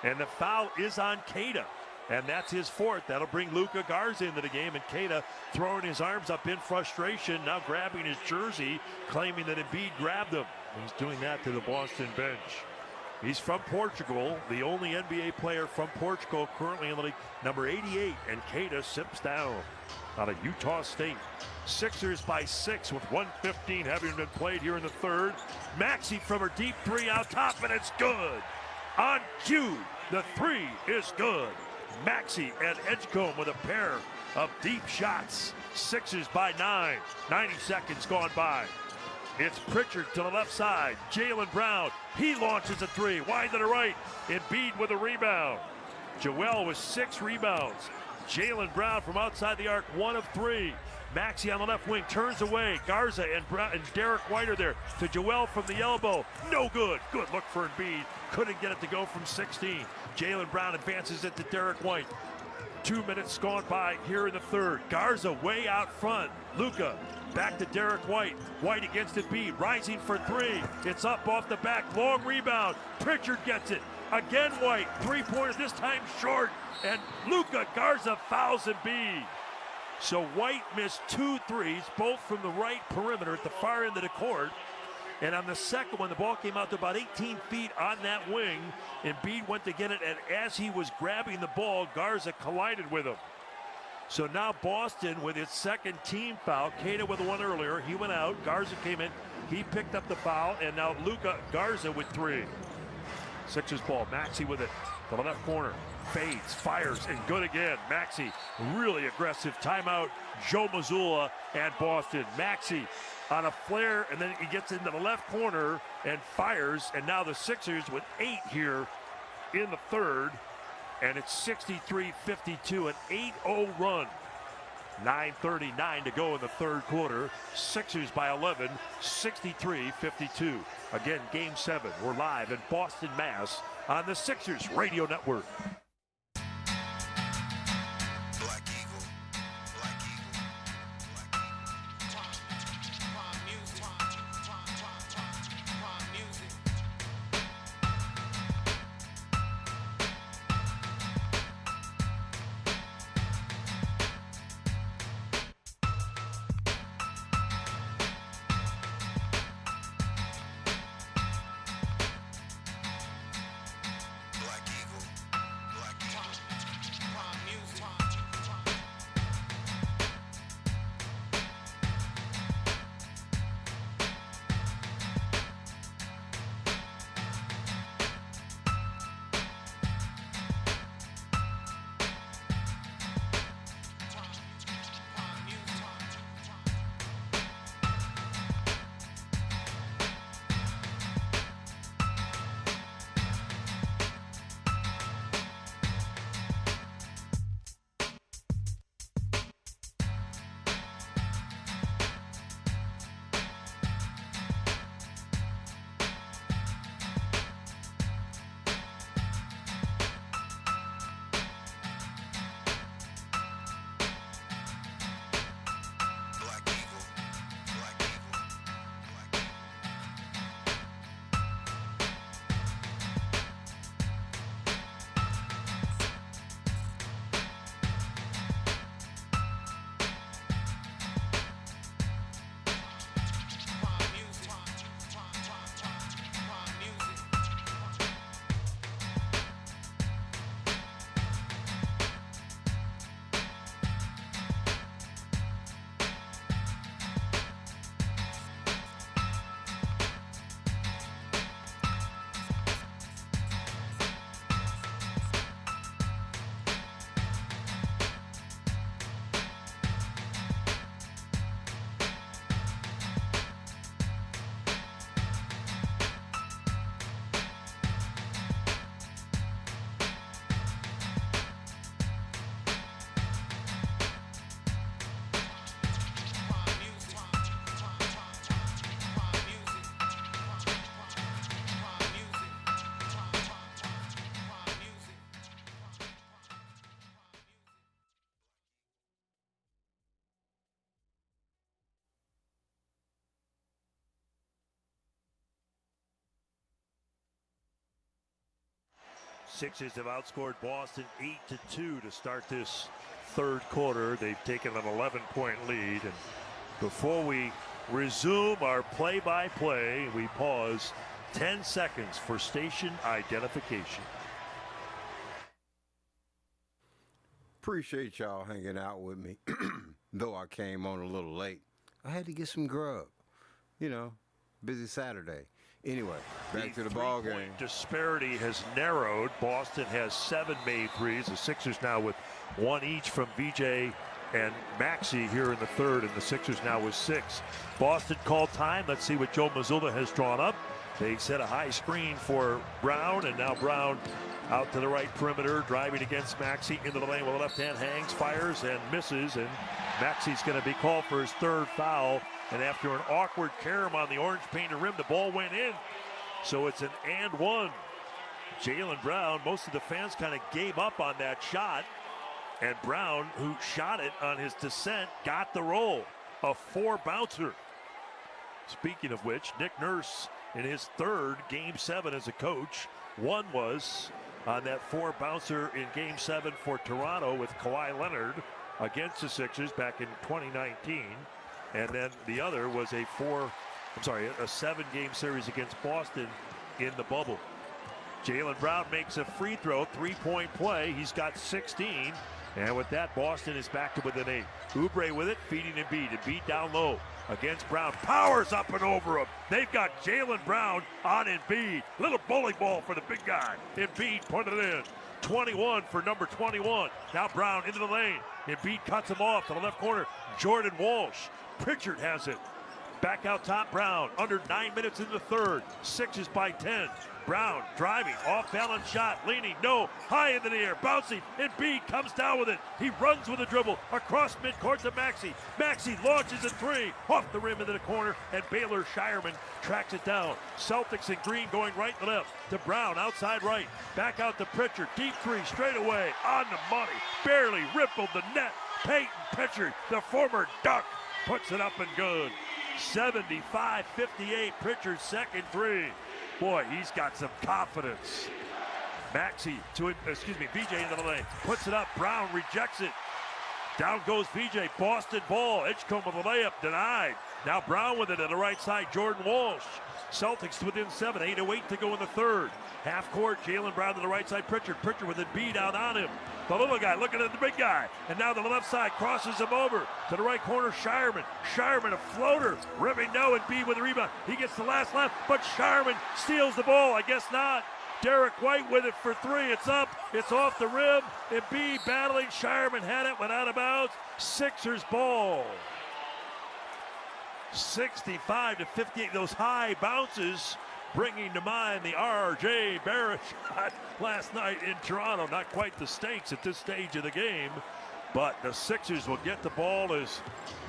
And the foul is on Keita. And that's his 4th. That'll bring Luka Garza into the game. And Keita throwing his arms up in frustration, now grabbing his jersey, claiming that Embiid grabbed him. He's doing that to the Boston bench. He's from Portugal, the only NBA player from Portugal currently in the league. Number 88, and Queta sips down out of Utah State. Sixers by 6 with 1:15 having been played here in the third. Maxey from her deep three out top, and it's good. On cue, the three is good. Maxey and Edgecombe with a pair of deep shots. Sixers by 9. 90 seconds gone by. It's Pritchard to the left side. Jaylen Brown, he launches a three. Wide to the right. Embiid with a rebound. Joel with 6 rebounds. Jaylen Brown from outside the arc, 1 of 3. Maxey on the left wing turns away. Garza and Derek White are there. To Joel from the elbow. No good. Good look for Embiid. Couldn't get it to go from 16. Jaylen Brown advances it to Derek White. 2 minutes gone by here in the third. Garza way out front. Luka back to Derek White. White against Embiid, rising for 3. It's up off the back, long rebound. Pritchard gets it. Again White, 3-pointer, this time short. And Luka Garza fouls Embiid. So White missed 2 threes, both from the right perimeter at the far end of the court. And on the second one, the ball came out to about 18 feet on that wing. Embiid went to get it, and as he was grabbing the ball, Garza collided with him. So now Boston with its second team foul. Queta with the one earlier. He went out. Garza came in. He picked up the foul, and now Luka Garza with 3. Sixers ball. Maxey with it to the left corner. Fades, fires, and good again. Maxey, really aggressive. Timeout, Joe Mazzulla and Boston. Maxey on a flare, and then he gets into the left corner and fires, and now the Sixers with 8 here in the third, and it's 63-52, an 8-0 run. 9:39 to go in the third quarter. Sixers by 11, 63-52. Again, Game 7. We're live in Boston, Mass. on the Sixers Radio Network. Sixers have outscored Boston 8-2 to start this third quarter. They've taken an 11-point lead. And before we resume our play-by-play, we pause 10 seconds for station identification. Appreciate y'all hanging out with me. Though I came on a little late, I had to get some grub. You know, busy Saturday. Anyway, back to the ball game. Disparity has narrowed. Boston has 7 made threes. The Sixers now with 1 each from VJ and Maxey here in the third, and the Sixers now with 6. Boston called time. Let's see what Joe Mazzulla has drawn up. They set a high screen for Brown, and now Brown out to the right perimeter, driving against Maxey into the lane with the left hand, hangs, fires, and misses, and Maxey's going to be called for his 3rd foul. And after an awkward carom on the orange painted rim, the ball went in. So it's an and one. Jaylen Brown, most of the fans kind of gave up on that shot. And Brown, who shot it on his descent, got the roll. A 4-bouncer. Speaking of which, Nick Nurse in his 3rd Game 7 as a coach. 1 was on that 4-bouncer in Game 7 for Toronto with Kawhi Leonard against the Sixers back in 2019. And then the other was a 7-game series against Boston in the bubble. Jaylen Brown makes a free throw, 3-point play. He's got 16. And with that, Boston is back to within 8. Oubre with it, feeding Embiid. Embiid down low against Brown. Powers up and over him. They've got Jaylen Brown on Embiid. Little bowling ball for the big guy. Embiid put it in. 21 for number 21. Now Brown into the lane. Embiid cuts him off to the left corner. Jordan Walsh. Pritchard has it. Back out top, Brown. Under 9 minutes in the third. Sixers by 10. Brown driving, off balance shot, leaning, no, high into the air, bouncing. Embiid comes down with it. He runs with a dribble across midcourt to Maxey. Maxey launches a 3 off the rim into the corner, and Baylor Shireman tracks it down. Celtics in green going right and left to Brown outside right. Back out to Pritchard, deep 3 straight away, on the money, barely rippled the net. Peyton Pritchard, the former Duck, puts it up and good. 75-58, Pritchard's second 3. Boy, he's got some confidence. VJ into the lane, puts it up, Brown rejects it. Down goes VJ, Boston ball, Edgecombe with a layup, denied. Now Brown with it at the right side, Jordan Walsh. Celtics within 7, 8:08 to go in the third. Half court, Jaylen Brown to the right side, Pritchard with Embiid out on him. The little guy looking at the big guy. And now the left side crosses him over to the right corner, Shireman. Shireman, a floater. Rimming, no, Embiid with a rebound. He gets the last left, but Shireman steals the ball. I guess not. Derek White with it for 3. It's up. It's off the rim. Embiid battling. Shireman had it, went out of bounds. Sixers ball. 65-58. Those high bounces bringing to mind the R.J. Barrett shot last night in Toronto. Not quite the stakes at this stage of the game, but the Sixers will get the ball as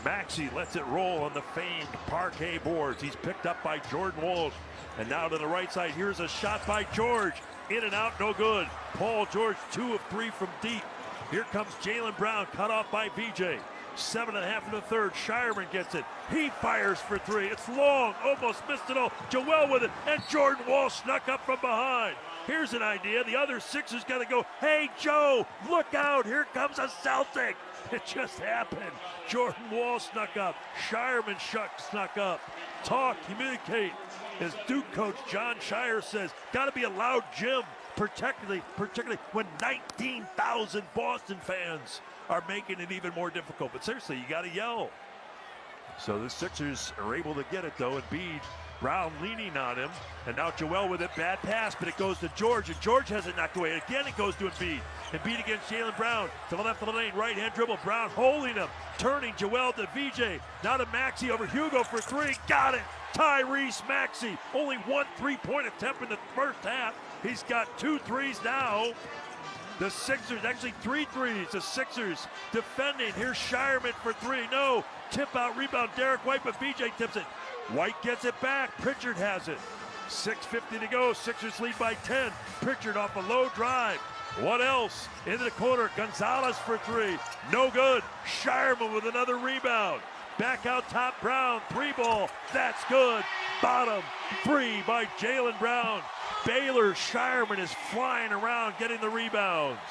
Maxey lets it roll on the famed parquet boards. He's picked up by Jordan Walsh. And now to the right side, here's a shot by George. In and out, no good. Paul George, 2 of 3 from deep. Here comes Jaylen Brown, cut off by VJ. 7.5 in the third. Shireman gets it. He fires for 3. It's long. Almost missed it all. Joel with it. And Jordan Walsh snuck up from behind. Here's an idea. The other Sixers got to go, hey, Joe, look out. Here comes a Celtic. It just happened. Jordan Walsh snuck up. Shireman snuck up. Talk, communicate. As Duke coach John Shire says, got to be a loud gym, particularly when 19,000 Boston fans are making it even more difficult. But seriously, you got to yell. So the Sixers are able to get it, though. Embiid, Brown leaning on him. And now Joel with it. Bad pass, but it goes to George. And George has it knocked away. Again, it goes to Embiid. Embiid against Jaylen Brown. To the left of the lane. Right-hand dribble. Brown holding him. Turning Joel to VJ. Now to Maxey over Hugo for 3. Got it. Tyrese Maxey. Only 1 3-point attempt in the first half. He's got 2 threes now. The Sixers, actually 3 threes. The Sixers defending. Here's Shireman for 3. No. Tip out rebound. Derek White, but VJ tips it. White gets it back. Pritchard has it. 6:50 to go. Sixers lead by 10. Pritchard off a low drive. What else? Into the corner. Gonzalez for 3. No good. Shireman with another rebound. Back out top, Brown. 3 ball. That's good. Bottom. 3 by Jaylen Brown. Baylor Shireman is flying around getting the rebounds.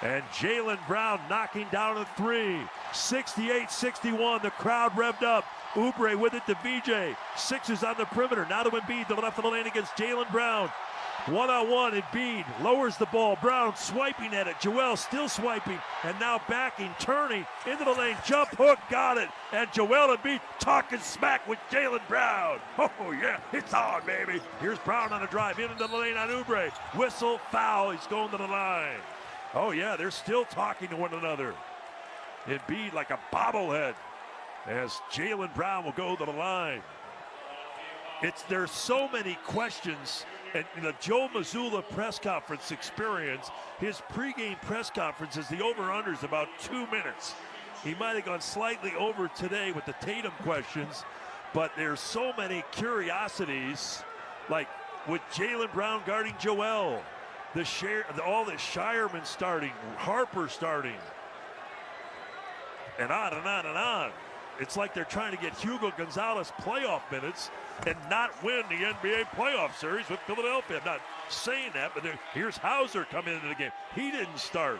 And Jaylen Brown knocking down a 3. 68-61. The crowd revved up. Oubre with it to VJ. Sixers on the perimeter. Now to Embiid to the left of the lane against Jaylen Brown. One-on-one, Embiid lowers the ball. Brown swiping at it. Joel still swiping, and now backing, turning into the lane. Jump hook, got it. And Joel Embiid talking smack with Jaylen Brown. Oh, yeah, it's on, baby. Here's Brown on a drive into the lane on Oubre. Whistle, foul. He's going to the line. Oh, yeah, they're still talking to one another. Embiid like a bobblehead as Jaylen Brown will go to the line. There's so many questions. And the Joe Mazzulla press conference experience, his pregame press conference is the over-unders about 2 minutes. He might have gone slightly over today with the Tatum questions, but there's so many curiosities, like with Jaylen Brown guarding Joel, all the Shireman starting, Harper starting, and on and on and on. It's like they're trying to get Hugo Gonzalez playoff minutes and not win the NBA playoff series with Philadelphia. I'm not saying that, but here's Hauser coming into the game. He didn't start.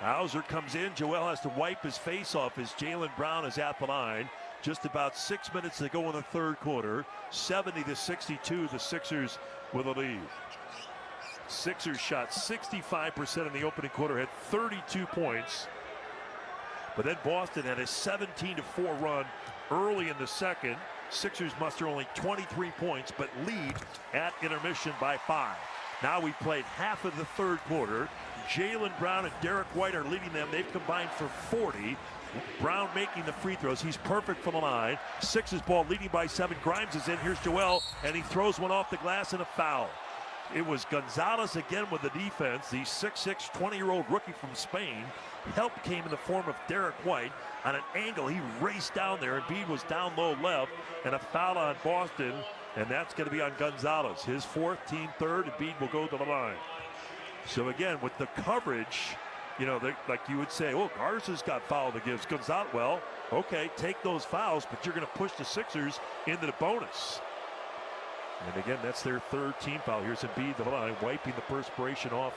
Hauser comes in. Joel has to wipe his face off as Jaylen Brown is at the line. Just about 6 minutes to go in the third quarter. 70-62, the Sixers with a lead. Sixers shot 65% in the opening quarter, had 32 points. But then Boston had a 17-4 run early in the second. Sixers muster only 23 points, but lead at intermission by 5. Now we played half of the third quarter. Jaylen Brown and Derek White are leading them. They've combined for 40. Brown making the free throws. He's perfect from the line. Sixers ball leading by 7. Grimes is in. Here's Joel, and he throws one off the glass and a foul. It was Gonzalez again with the defense. The 6'6", 20-year-old rookie from Spain. Help came in the form of Derek White. On an angle, he raced down there. Embiid was down low left, and a foul on Boston, and that's going to be on Gonzalez. His 4th, team 3rd. Embiid will go to the line. So again, with the coverage, you know, like you would say, oh, Garza's got fouled against Gonzalez. Well, okay, take those fouls, but you're going to push the Sixers into the bonus. And again, that's their 3rd team foul. Here's Embiid to the line, wiping the perspiration off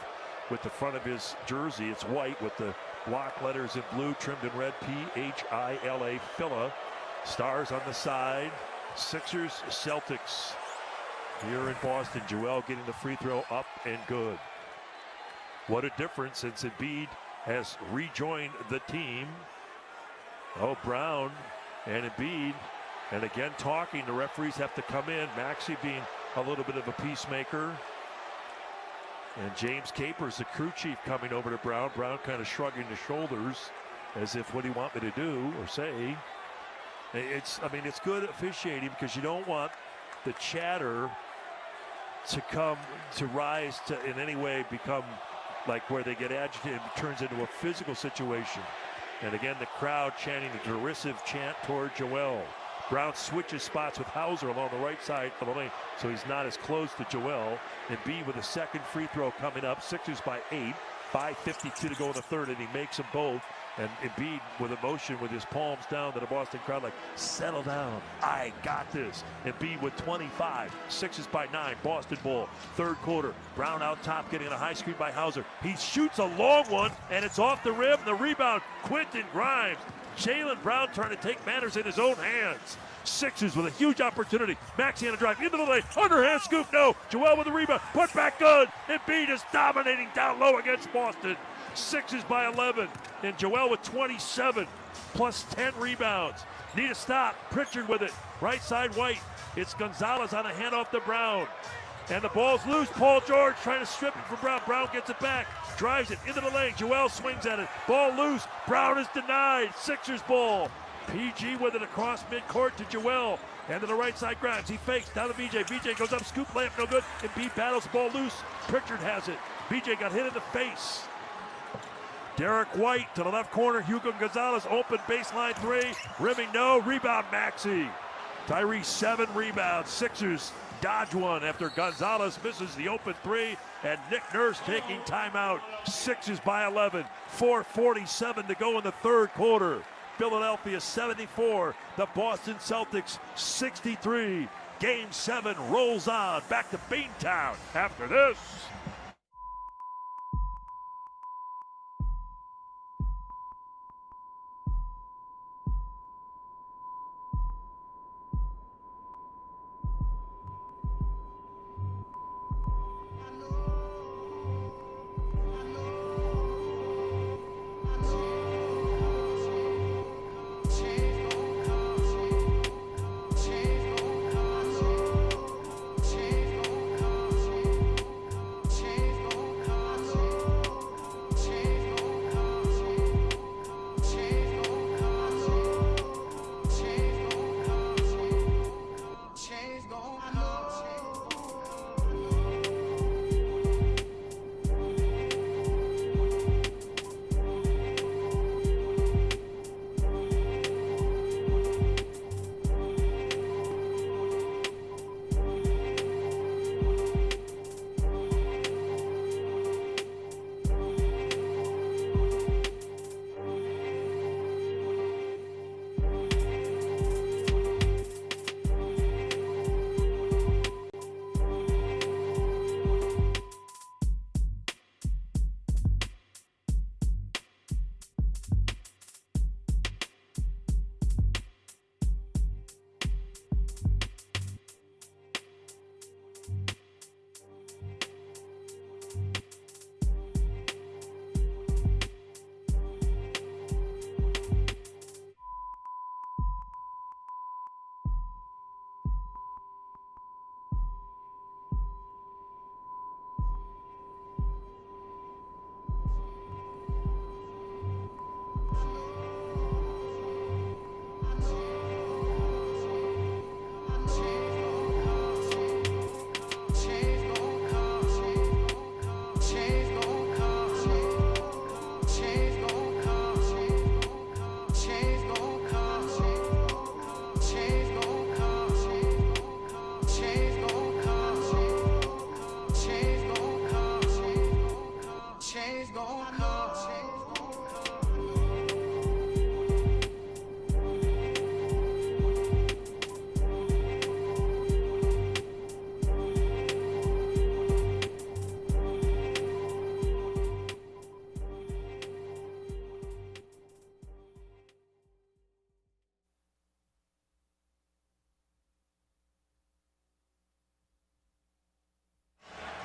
with the front of his jersey. It's white with the block letters in blue, trimmed in red, P-H-I-L-A, Phila. Stars on the side. Sixers, Celtics here in Boston. Joel getting the free throw up and good. What a difference since Embiid has rejoined the team. Oh, Brown and Embiid. And again, talking, the referees have to come in. Maxey being a little bit of a peacemaker. And James Capers, the crew chief, coming over to Brown. Brown kind of shrugging his shoulders as if, what do you want me to do or say? It's good officiating because you don't want the chatter to rise to in any way become like where they get agitated and turns into a physical situation. And again, the crowd chanting the derisive chant toward Joel. Brown switches spots with Hauser along the right side of the lane, so he's not as close to Joel. Embiid with a second free throw coming up. Sixers by 8. 5:52 to go in the third, and he makes them both. And Embiid with emotion with his palms down to the Boston crowd like, settle down, I got this. Embiid with 25. Sixers by 9. Boston ball. Third quarter. Brown out top getting a high screen by Hauser. He shoots a long one, and it's off the rim. The rebound, Quentin Grimes. Jaylen Brown trying to take matters in his own hands. Sixers with a huge opportunity. Maxey on a drive into the lane. Underhand scoop, no. Joel with the rebound. Put back good. Embiid is dominating down low against Boston. Sixers by 11. And Joel with 27 plus 10 rebounds. Need a stop. Pritchard with it. Right side White. It's Gonzalez on a handoff to Brown. And the ball's loose. Paul George trying to strip it from Brown. Brown gets it back. Drives it into the lane. Joel swings at it. Ball loose. Brown is denied. Sixers ball. PG with it across midcourt to Joel. And to the right side, Grimes. He fakes down to BJ. BJ goes up, scoop layup, no good. Embiid battles, ball loose. Pritchard has it. BJ got hit in the face. Derek White to the left corner. Hugo Gonzalez open baseline 3. Rimming no. Rebound Maxey. Tyrese 7 rebounds. Sixers dodge one after Gonzalez misses the open 3. And Nick Nurse taking timeout. Sixers by 11. 4:47 to go in the third quarter. Philadelphia 74. The Boston Celtics 63. Game 7 rolls on. Back to Beantown after this.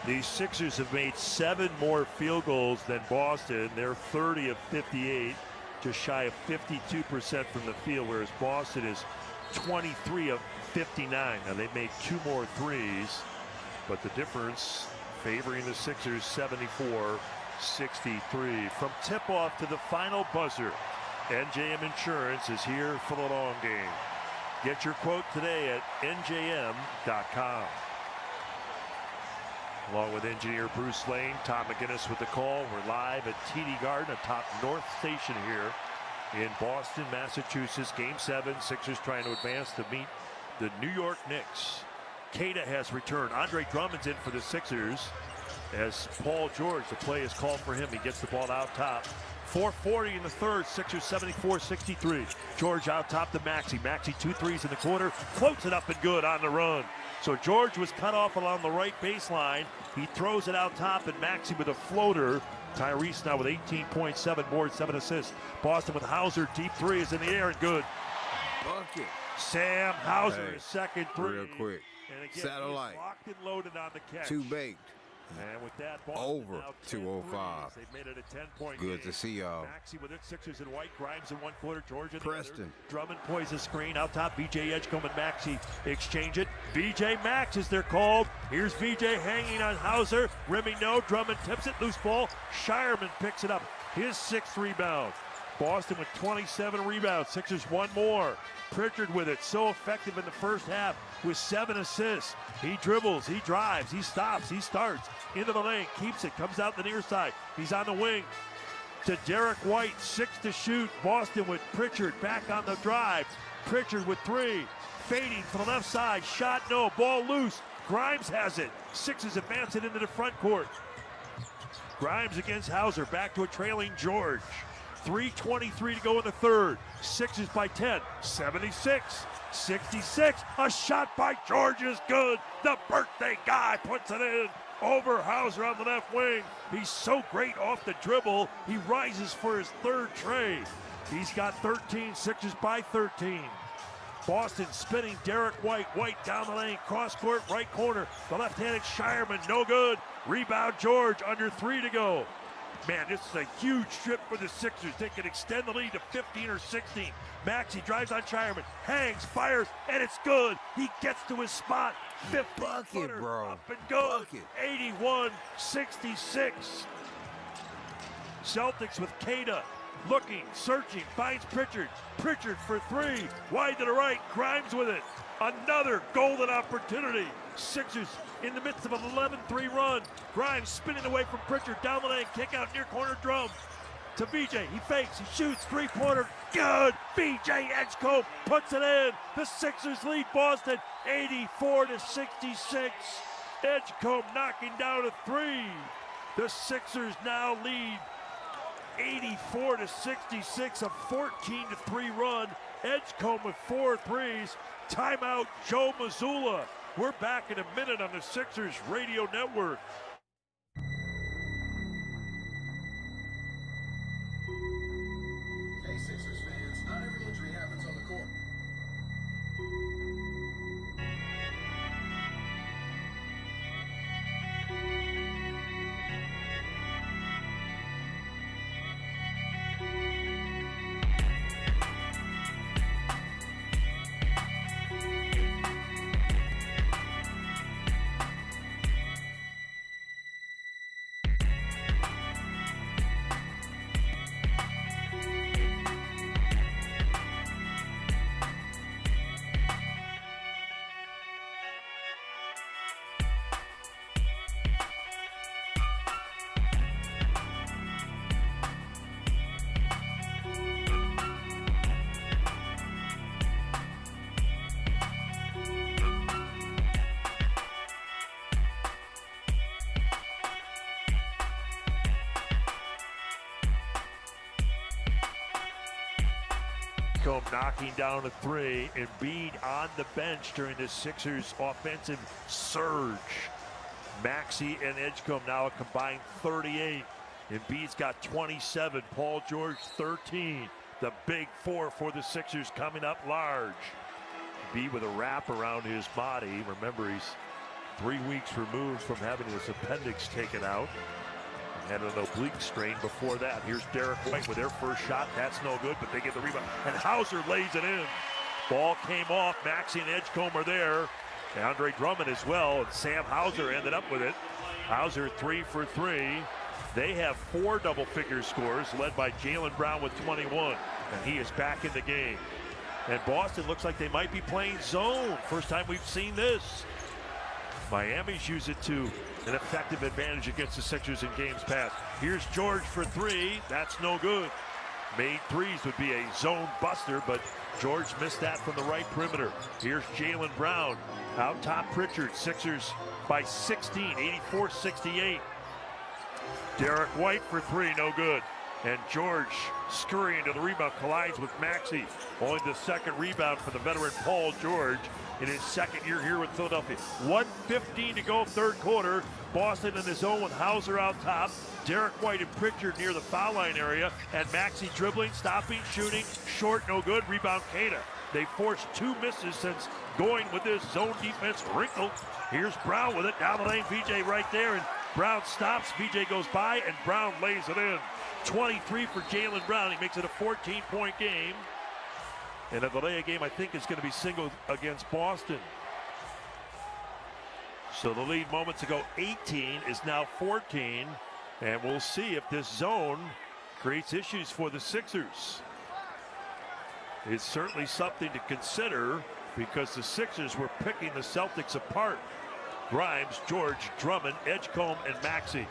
The Sixers have made 7 more field goals than Boston. They're 30 of 58, just shy of 52% from the field, whereas Boston is 23 of 59. Now they made 2 more threes, but the difference favoring the Sixers 74-63. From tip-off to the final buzzer, NJM Insurance is here for the long game. Get your quote today at njm.com. Along with engineer Bruce Lane, Tom McGinnis with the call. We're live at TD Garden, atop North Station here in Boston, Massachusetts. Game 7, Sixers trying to advance to meet the New York Knicks. Queta has returned. Andre Drummond's in for the Sixers as Paul George, the play is called for him. He gets the ball out top. 4:40 in the third, Sixers 74-63. George out top to Maxey. Maxey 2 threes in the quarter, floats it up and good on the run. So George was cut off along the right baseline. He throws it out top, and Maxey with a floater. Tyrese now with 18.7 boards, 7 assists. Boston with Hauser, deep 3 is in the air and good. Bucket. Sam Hauser, his second 3. Real quick. And again, Satellite. Locked and loaded on the catch. 2 baked. And with that, Boston Over now 205. They've made it a 10-point Good game. to see y'all. Maxey with it, Sixers in white, Grimes in 1 quarter, George in the Preston. other. Drummond poised the screen out top. VJ Edgecombe and Maxey exchange it. VJ Max as they're called. Here's VJ hanging on Hauser. Rimming no. Drummond tips it. Loose ball. Shireman picks it up. His 6th rebound. Boston with 27 rebounds. Sixers 1 more. Pritchard with it. So effective in the first half with 7 assists. He dribbles. He drives. He stops. He starts. Into the lane. Keeps it. Comes out the near side. He's on the wing. To Derek White. 6 to shoot. Boston with Pritchard back on the drive. Pritchard with 3. Fading from the left side. Shot no. Ball loose. Grimes has it. Sixers advance it into the front court. Grimes against Hauser. Back to a trailing George. 3:23 to go in the third. Sixers by 10. 76-66. A shot by George is good. The birthday guy puts it in. Over Hauser on the left wing. He's so great off the dribble. He rises for his 3rd trade. He's got 13. Sixers by 13. Boston spinning Derek White. White down the lane. Cross court, right corner. The left-handed Shireman, no good. Rebound George, under 3 to go. Man, this is a huge trip for the Sixers. They can extend the lead to 15 or 16. Maxey drives on Shireman, hangs, fires, and it's good. He gets to his spot. 50 Bucket, bro. Up and goes. 81-66. Celtics with Queta. Looking, searching, finds Pritchard. Pritchard for 3. Wide to the right. Grimes with it. Another golden opportunity. Sixers in the midst of an 11-3 run. Grimes spinning away from Pritchard. Down the lane. Kick out near corner drum. To VJ. He fakes. He shoots. 3-pointer. Good. VJ Edgecombe puts it in. The Sixers lead Boston 84-66. Edgecombe knocking down a 3. The Sixers now lead 84-66, a 14-3 run. Edgecombe with 4 threes. Timeout, Joe Mazzulla. We're back in a minute on the Sixers Radio Network. Hey, Sixers fans, not every injury happens on the court. Knocking down a 3. Embiid on the bench during the Sixers offensive surge. Maxey and Edgecombe now a combined 38. Embiid's got 27. Paul George 13. The big 4 for the Sixers coming up large. Embiid with a wrap around his body. Remember, he's 3 weeks removed from having his appendix taken out. Had an oblique strain before that. Here's Derek White with their first shot. That's no good, but they get the rebound. And Hauser lays it in. Ball came off. Maxey and Edgecombe are there. Andre Drummond as well. And Sam Hauser ended up with it. Hauser 3 for 3. They have 4 double-figure scores, led by Jaylen Brown with 21. And he is back in the game. And Boston looks like they might be playing zone. First time we've seen this. Miami's used it to an effective advantage against the Sixers in games past. Here's George for 3. That's no good. Made threes would be a zone buster, but George missed that from the right perimeter. Here's Jaylen Brown. Out top Pritchard. Sixers by 16, 84-68. Derek White for 3, no good. And George scurrying to the rebound, collides with Maxey. Only the second rebound for the veteran Paul George in his second year here with Philadelphia. 1:15 to go, third quarter. Boston in the zone with Hauser out top. Derek White and Pritchard near the foul line area. And Maxey dribbling, stopping, shooting. Short, no good. Rebound, Queta. They forced 2 misses since going with this zone defense wrinkle. Here's Brown with it. Down the lane, VJ right there. And Brown stops. VJ goes by, and Brown lays it in. 23 for Jaylen Brown. He makes it a 14-point game. And a delay game, I think, is going to be single against Boston. So the lead moments ago, 18, is now 14. And we'll see if this zone creates issues for the Sixers. It's certainly something to consider because the Sixers were picking the Celtics apart. Grimes, George, Drummond, Edgecombe, and Maxey.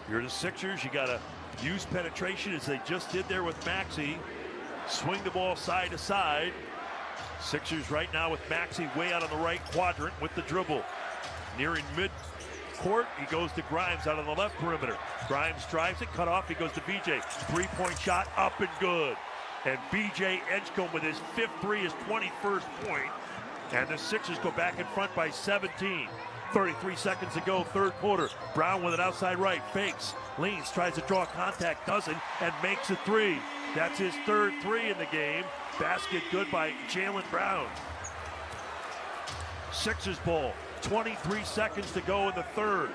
You're the Sixers. You got to use penetration as they just did there with Maxey. Swing the ball side to side. Sixers right now with Maxey way out on the right quadrant with the dribble. Nearing mid-court, he goes to Grimes out on the left perimeter. Grimes drives it, cut off, he goes to BJ. 3-point shot, up and good. And BJ Edgecombe with his 5th 3, his 21st point. And the Sixers go back in front by 17. 33 seconds to go, third quarter. Brown with it outside right, fakes, leans, tries to draw contact, doesn't, and makes a 3. That's his 3rd 3 in the game. Basket good by Jaylen Brown. Sixers ball, 23 seconds to go in the third.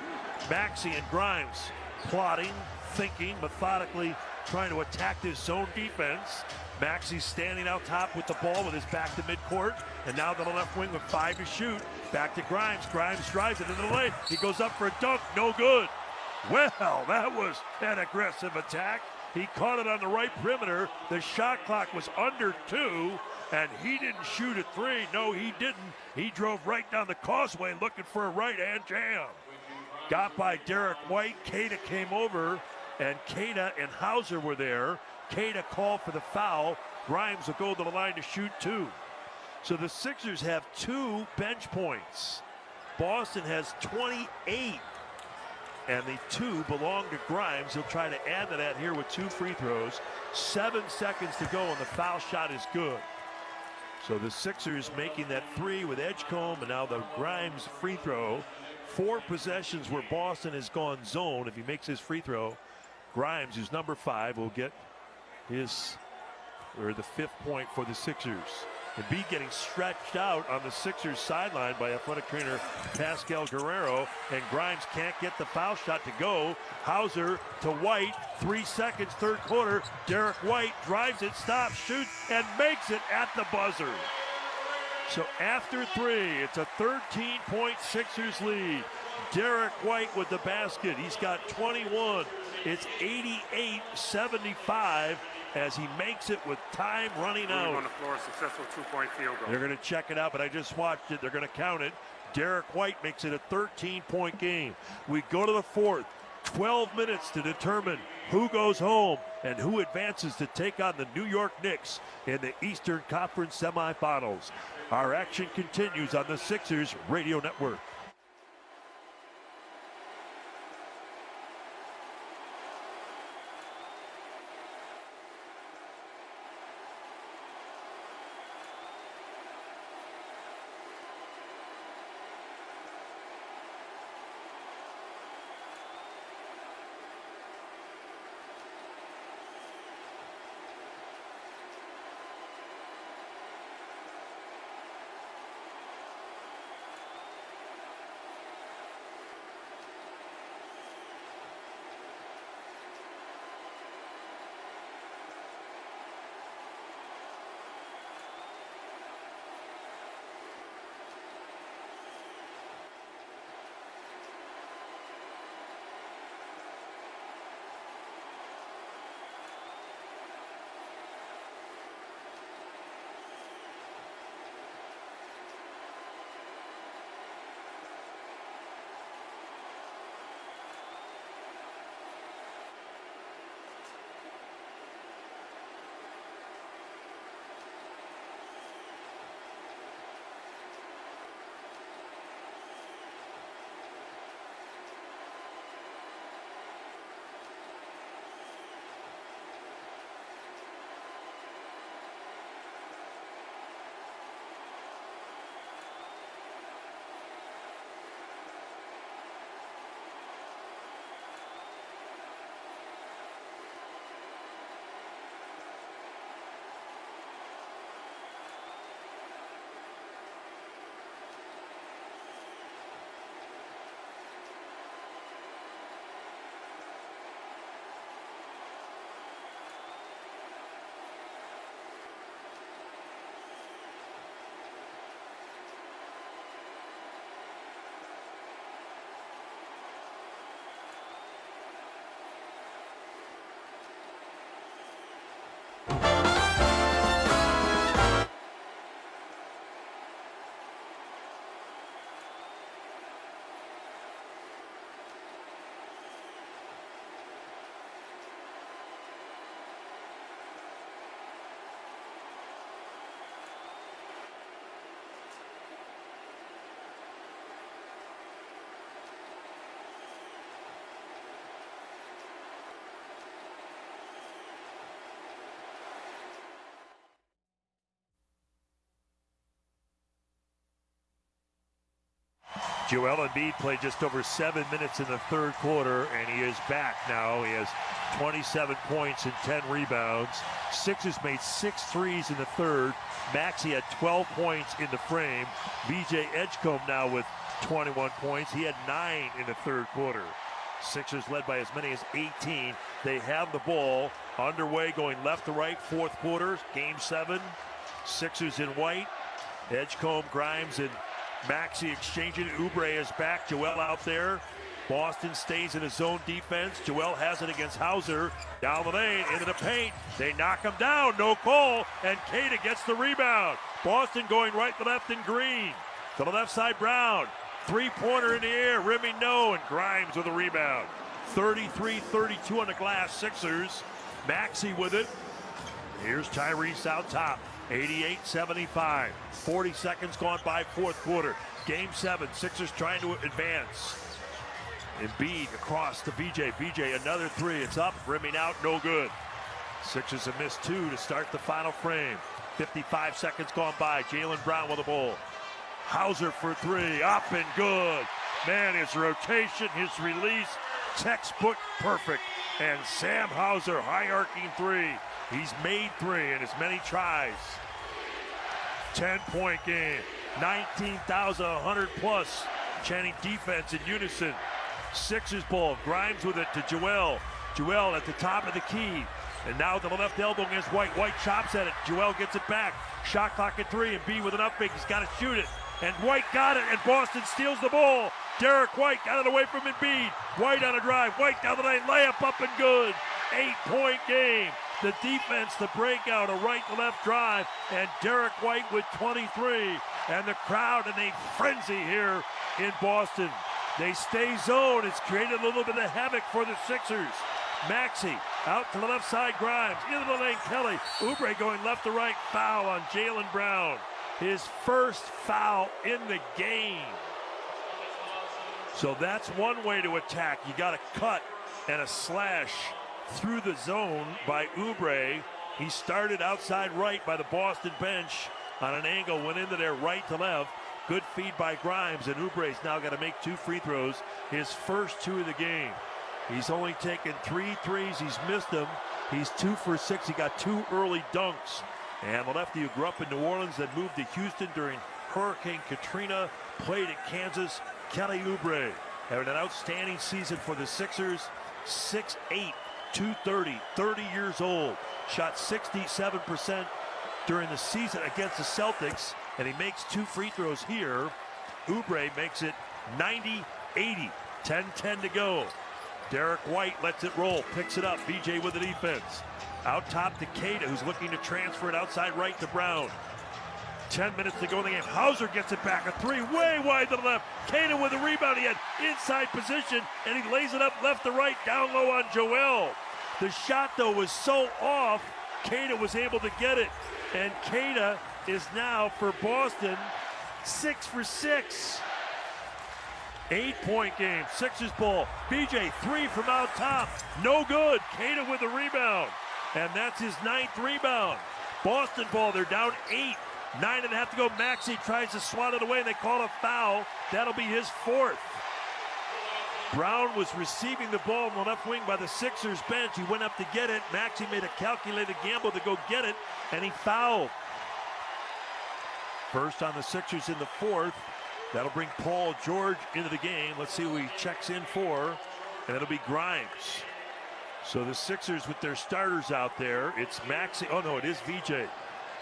Maxey and Grimes plotting, thinking, methodically trying to attack this zone defense. Maxey standing out top with the ball with his back to midcourt. And now to the left wing with 5 to shoot. Back to Grimes. Grimes drives it into the lane. He goes up for a dunk. No good. Well, that was an aggressive attack. He caught it on the right perimeter. The shot clock was under 2, and he didn't shoot a 3. No, he didn't. He drove right down the causeway looking for a right-hand jam. Got by Derek White. Queta came over, and Queta and Hauser were there. Queta called for the foul. Grimes will go to the line to shoot 2. So the Sixers have 2 bench points. Boston has 28. And the 2 belong to Grimes. He'll try to add to that here with 2 free throws. 7 seconds to go, and the foul shot is good. So the Sixers making that 3 with Edgecombe, and now the Grimes free throw. 4 possessions where Boston has gone zone. If he makes his free throw, Grimes, who's number 5, will get his, or the 5th point for the Sixers. And B getting stretched out on the Sixers sideline by athletic trainer Pascal Guerrero, and Grimes can't get the foul shot to go. Hauser to White, 3 seconds, third quarter. Derek White drives it, stops, shoots, and makes it at the buzzer. So after 3, it's a 13-point Sixers lead. Derek White with the basket. He's got 21. It's 88-75 as he makes it with time running out. On the floor, successful 2-point field goal. They're going to check it out, but I just watched it. They're going to count it. Derek White makes it a 13-point game. We go to the 4th. 12 minutes to determine who goes home and who advances to take on the New York Knicks in the Eastern Conference semifinals. Our action continues on the Sixers Radio Network. Joel Embiid played just over 7 minutes in the third quarter, and he is back now. He has 27 points and 10 rebounds. Sixers made 6 threes in the third. Maxey had 12 points in the frame. BJ Edgecombe now with 21 points. He had 9 in the third quarter. Sixers led by as many as 18. They have the ball underway going left to right, fourth quarter, game 7. Sixers in white. Edgecombe, Grimes, and Maxey exchanging. Oubre is back. Joel out there. Boston stays in his zone defense. Joel has it against Hauser. Down the lane, into the paint. They knock him down. No call. And Keita gets the rebound. Boston going right to left in green. To the left side, Brown. Three-pointer in the air. Rimming no. And Grimes with a rebound. 33-32 on the glass. Sixers. Maxey with it. Here's Tyrese out top. 88-75. 40 seconds gone by, fourth quarter. Game 7. Sixers trying to advance. Embiid across to BJ. BJ another three. It's up. Rimming out. No good. Sixers have missed 2 to start the final frame. 55 seconds gone by. Jaylen Brown with the ball. Hauser for 3. Up and good. Man, his rotation, his release, textbook perfect. And Sam Hauser, high arcing 3. He's made 3 in as many tries. 10-point game. 19,100 plus. Chanting defense in unison. Sixers ball. Grimes with it to Joel. Joel at the top of the key. And now to the left elbow against White. White chops at it. Joel gets it back. Shot clock at 3. And B with an up big. He's got to shoot it. And White got it. And Boston steals the ball. Derek White got it away from Embiid. White on a drive. White down the lane. Layup up and good. 8-point game. The defense, the breakout, a right to left drive. And Derek White with 23. And the crowd in a frenzy here in Boston. They stay zone. It's created a little bit of havoc for the Sixers. Maxey out to the left side, Grimes. Into the lane, Kelly. Oubre going left to right. Foul on Jaylen Brown. His first foul in the game. So that's one way to attack. You got a cut and a slash through the zone by Oubre. He started outside right by the Boston bench on an angle, went into there right to left. Good feed by Grimes, and Oubre's now got to make 2 free throws, his first 2 of the game. He's only taken 3 threes. He's missed them. He's 2 for 6. He got 2 early dunks. And the lefty who grew up in New Orleans, then moved to Houston during Hurricane Katrina, played at Kansas, Kelly Oubre, having an outstanding season for the Sixers. 6'8", 230, 30 years old. Shot 67% during the season against the Celtics, and he makes 2 free throws here. Oubre makes it 90-80, 10-10 to go. Derek White lets it roll, picks it up. BJ with the defense. Out top to Keita, who's looking to transfer it outside right to Brown. 10 minutes to go in the game. Hauser gets it back. A 3 way wide to the left. Keita with a rebound. He had inside position, and he lays it up left to right, down low on Joel. The shot, though, was so off, Keita was able to get it. And Keita is now, for Boston, 6 for 6. 8-point game. Sixers ball. BJ 3 from out top. No good. Keita with the rebound. And that's his 9th rebound. Boston ball. They're down 8. 9.5 to go. Maxey tries to swat it away, and they call a foul. That'll be his 4th. Brown was receiving the ball on the left wing by the Sixers bench. He went up to get it. Maxey made a calculated gamble to go get it, and he fouled. First on the Sixers in the 4th. That'll bring Paul George into the game. Let's see who he checks in for, and it'll be Grimes. So the Sixers with their starters out there. It's Maxey. Oh, no, it is VJ.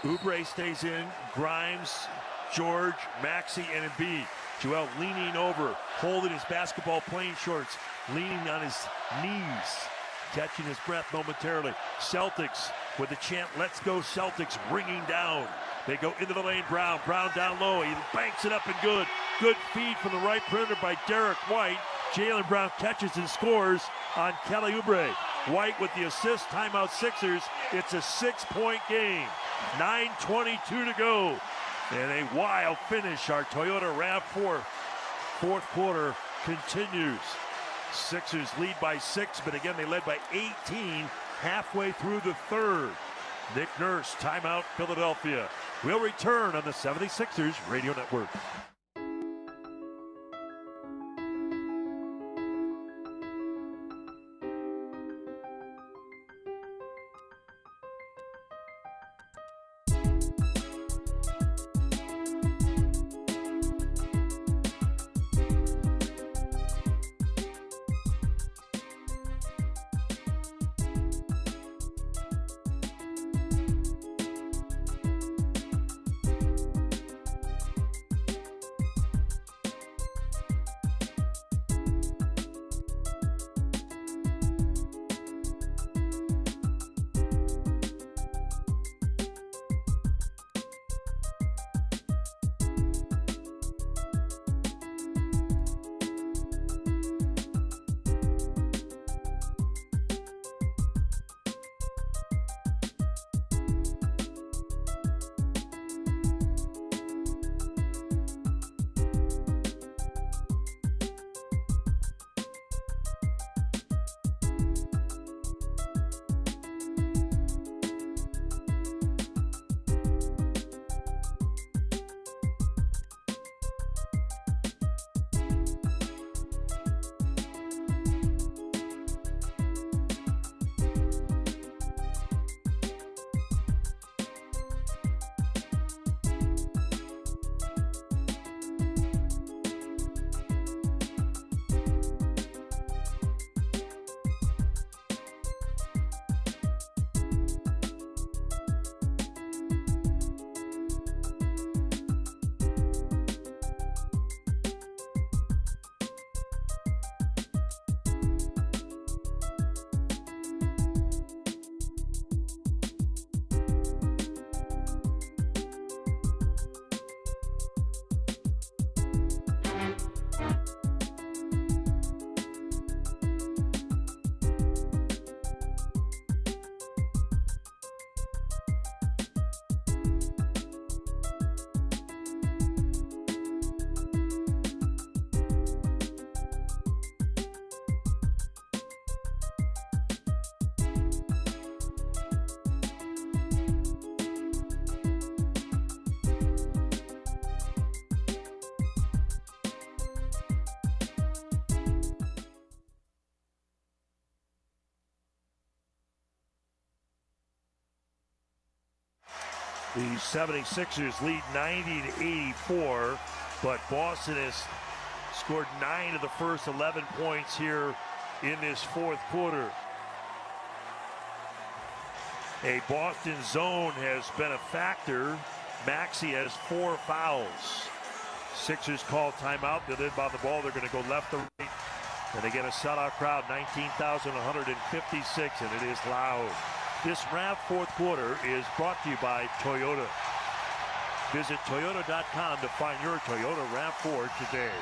Oubre stays in. Grimes, George, Maxey, and Embiid. Joel leaning over, holding his basketball playing shorts, leaning on his knees, catching his breath momentarily. Celtics with the chant, "Let's go Celtics," ringing down. They go into the lane. Brown down low. He banks it up and good. Good feed from the right perimeter by Derek White. Jaylen Brown catches and scores on Kelly Oubre. White with the assist. Timeout Sixers. It's a 6-point game. 9:22 to go. And a wild finish. Our Toyota RAV4 fourth quarter continues. Sixers lead by 6, but again, they led by 18 halfway through the 3rd. Nick Nurse, timeout, Philadelphia. We'll return on the 76ers Radio Network. The 76ers lead 90-84, but Boston has scored 9 of the first 11 points here in this fourth quarter. A Boston zone has been a factor. Maxey has 4 fouls. Sixers call timeout. They're inbound the ball. They're going to go left to right. And they get a sellout crowd, 19,156, and it is loud. This RAV fourth quarter is brought to you by Toyota. Visit Toyota.com to find your Toyota RAV4 today.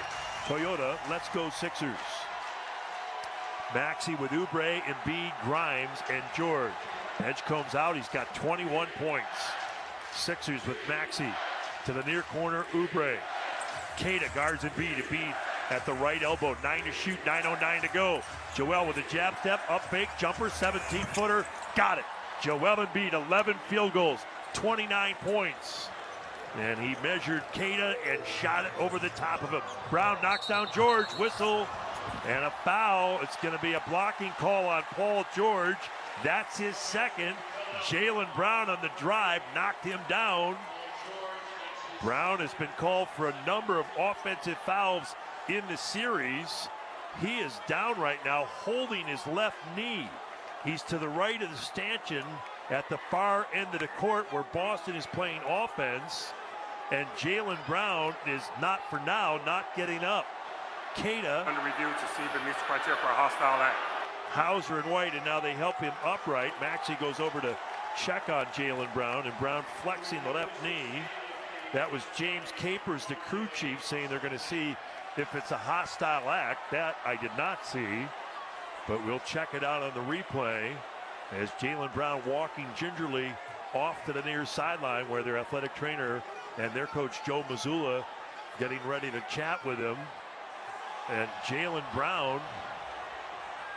Toyota, let's go Sixers. Maxey with Oubre, Embiid, Grimes, and George. Edgecombe's out. He's got 21 points. Sixers with Maxey to the near corner. Oubre. Keita guards Embiid. Embiid at the right elbow. 9 to shoot. 9:09 to go. Joel with a jab step. Up fake. Jumper. 17-footer. Got it. Joel Embiid. 11 field goals. 29 points. And he measured Keita and shot it over the top of him. Brown knocks down George. Whistle. And a foul. It's going to be a blocking call on Paul George. That's his second. Jaylen Brown on the drive knocked him down. Brown has been called for a number of offensive fouls in the series. He is down right now holding his left knee. He's to the right of the stanchion at the far end of the court where Boston is playing offense. And Jaylen Brown is not getting up. Keita under review to see if it meets the criteria for a hostile act. Hauser and White, and now they help him upright. Maxey goes over to check on Jaylen Brown, and Brown flexing the left knee. That was James Capers, the crew chief, saying they're going to see if it's a hostile act. That I did not see, but we'll check it out on the replay as Jaylen Brown walking gingerly off to the near sideline where their athletic trainer and their coach Joe Mazzulla getting ready to chat with him. And Jaylen Brown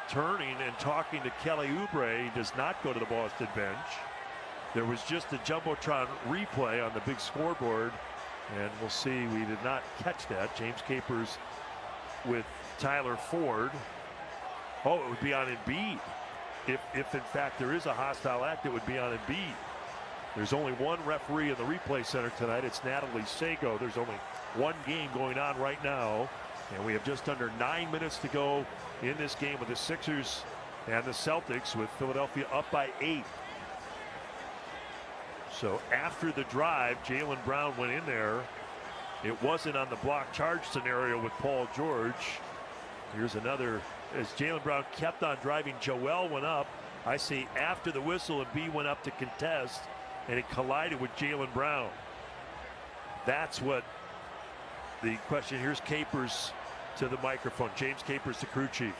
turning and talking to Kelly Oubre. He does not go to the Boston bench. There was just a Jumbotron replay on the big scoreboard, and we'll see. We did not catch that. James Capers with Tyler Ford. Oh, it would be on Embiid. If in fact there is a hostile act, it would be on Embiid. There's only one referee in the replay center tonight. It's Natalie Sago. There's only one game going on right now, and we have just under 9 minutes to go in this game with the Sixers and the Celtics, with Philadelphia up by 8. So after the drive, Jaylen Brown went in there. It wasn't on the block charge scenario with Paul George. Here's another, as Jaylen Brown kept on driving, Joel went up. I see after the whistle, and B went up to contest, and it collided with Jaylen Brown. That's what the question. Here's Capers to the microphone. James Capers, the crew chief.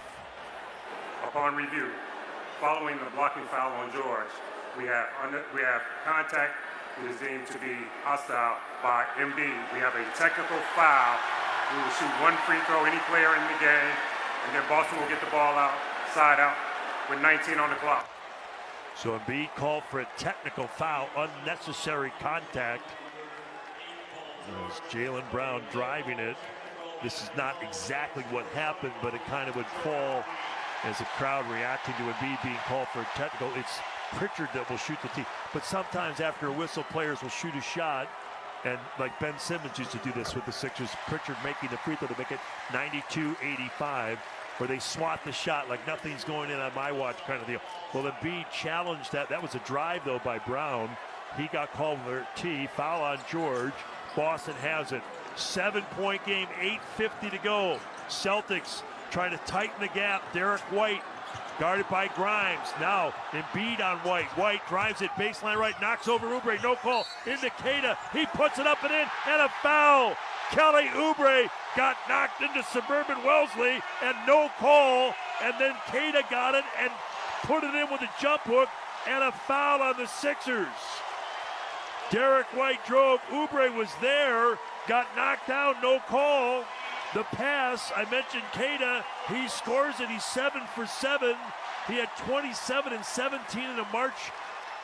Upon review, following the blocking foul on George, we have contact that is deemed to be hostile by MD. We have a technical foul. We will shoot one free throw, any player in the game, and then Boston will get the ball out, side out, with 19 on the clock. So Embiid called for a technical foul, unnecessary contact. As Jaylen Brown driving it. This is not exactly what happened, but it kind of would fall as the crowd reacting to Embiid being called for a technical. It's Pritchard that will shoot the tee. But sometimes after a whistle, players will shoot a shot. And like Ben Simmons used to do this with the Sixers, Pritchard making the free throw to make it 92-85, where they swat the shot like nothing's going in on my watch kind of deal. Well, Embiid challenged that. That was a drive, though, by Brown. He got called for a tee. Foul on George. Boston has it. 7-point game, 8:50 to go. Celtics trying to tighten the gap. Derek White guarded by Grimes. Now Embiid on White. White drives it baseline right, knocks over Oubre. No call. Into Keita. He puts it up and in, and a foul. Kelly Oubre got knocked into suburban Wellesley, and no call. And then Keita got it and put it in with a jump hook, and a foul on the Sixers. Derek White drove. Oubre was there. Got knocked down, no call. The pass, I mentioned Keita. He scores it. He's 7 for 7. He had 27 and 17 in a March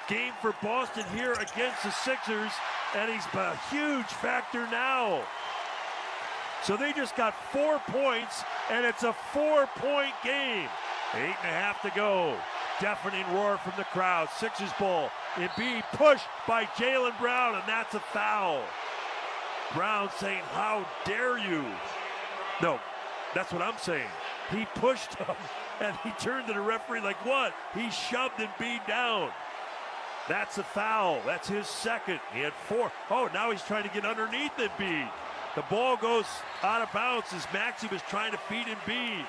game for Boston here against the Sixers, and he's a huge factor now. So they just got 4 points, and it's a 4-point game. 8.5 to go. Deafening roar from the crowd. Sixers ball. Embiid pushed by Jaylen Brown, and that's a foul. Brown saying, how dare you? No, that's what I'm saying. He pushed him, and he turned to the referee like, what? He shoved Embiid down. That's a foul. That's his second. He had 4. Oh, now he's trying to get underneath Embiid. The ball goes out of bounds as Maxey was trying to feed Embiid.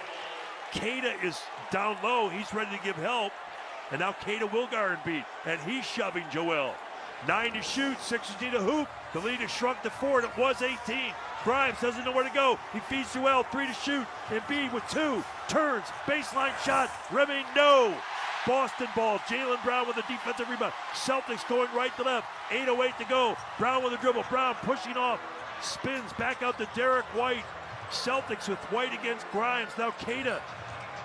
Queta is down low. He's ready to give help. And now Queta will guard Embiid. And he's shoving Joel. 9 to shoot. Sixers need a hoop. The lead has shrunk to 4, and it was 18. Grimes doesn't know where to go. He feeds Joel. 3 to shoot. Embiid with 2. Turns. Baseline shot. Remy, no. Boston ball. Jaylen Brown with a defensive rebound. Celtics going right to left. 8:08 to go. Brown with a dribble. Brown pushing off. Spins back out to Derek White. Celtics with White against Grimes. Now Queta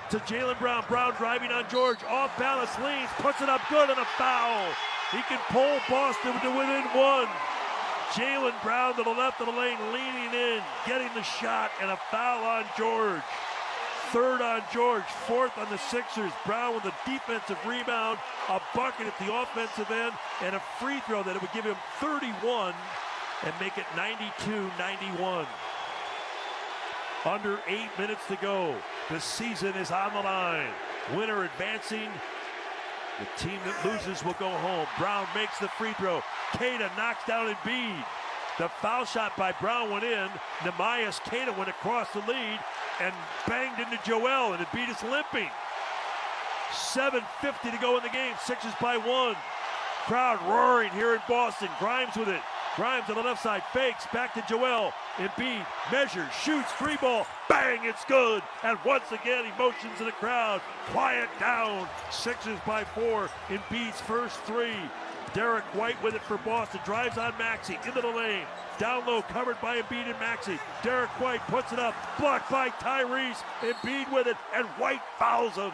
to Jaylen Brown. Brown driving on George. Off balance. Leans. Puts it up good and a foul. He can pull Boston to within 1. Jaylen Brown to the left of the lane, leaning in, getting the shot, and a foul on George. 3rd on George, 4th on the Sixers. Brown with a defensive rebound, a bucket at the offensive end, and a free throw that it would give him 31 and make it 92-91. Under 8 minutes to go. The season is on the line. Winner advancing. The team that loses will go home. Brown makes the free throw. Queta knocks down Embiid. The foul shot by Brown went in. Nehemias Queta went across the lead and banged into Joel, and Embiid is limping. 7:50 to go in the game. Sixers by 1. Crowd roaring here in Boston. Grimes with it. Grimes on the left side, fakes, back to Joel. Embiid measures, shoots, 3 ball, bang, it's good. And once again, he motions to the crowd, quiet down. Sixers by 4, Embiid's first 3. Derek White with it for Boston, drives on Maxey, into the lane. Down low, covered by Embiid and Maxey. Derek White puts it up, blocked by Tyrese. Embiid with it, and White fouls him.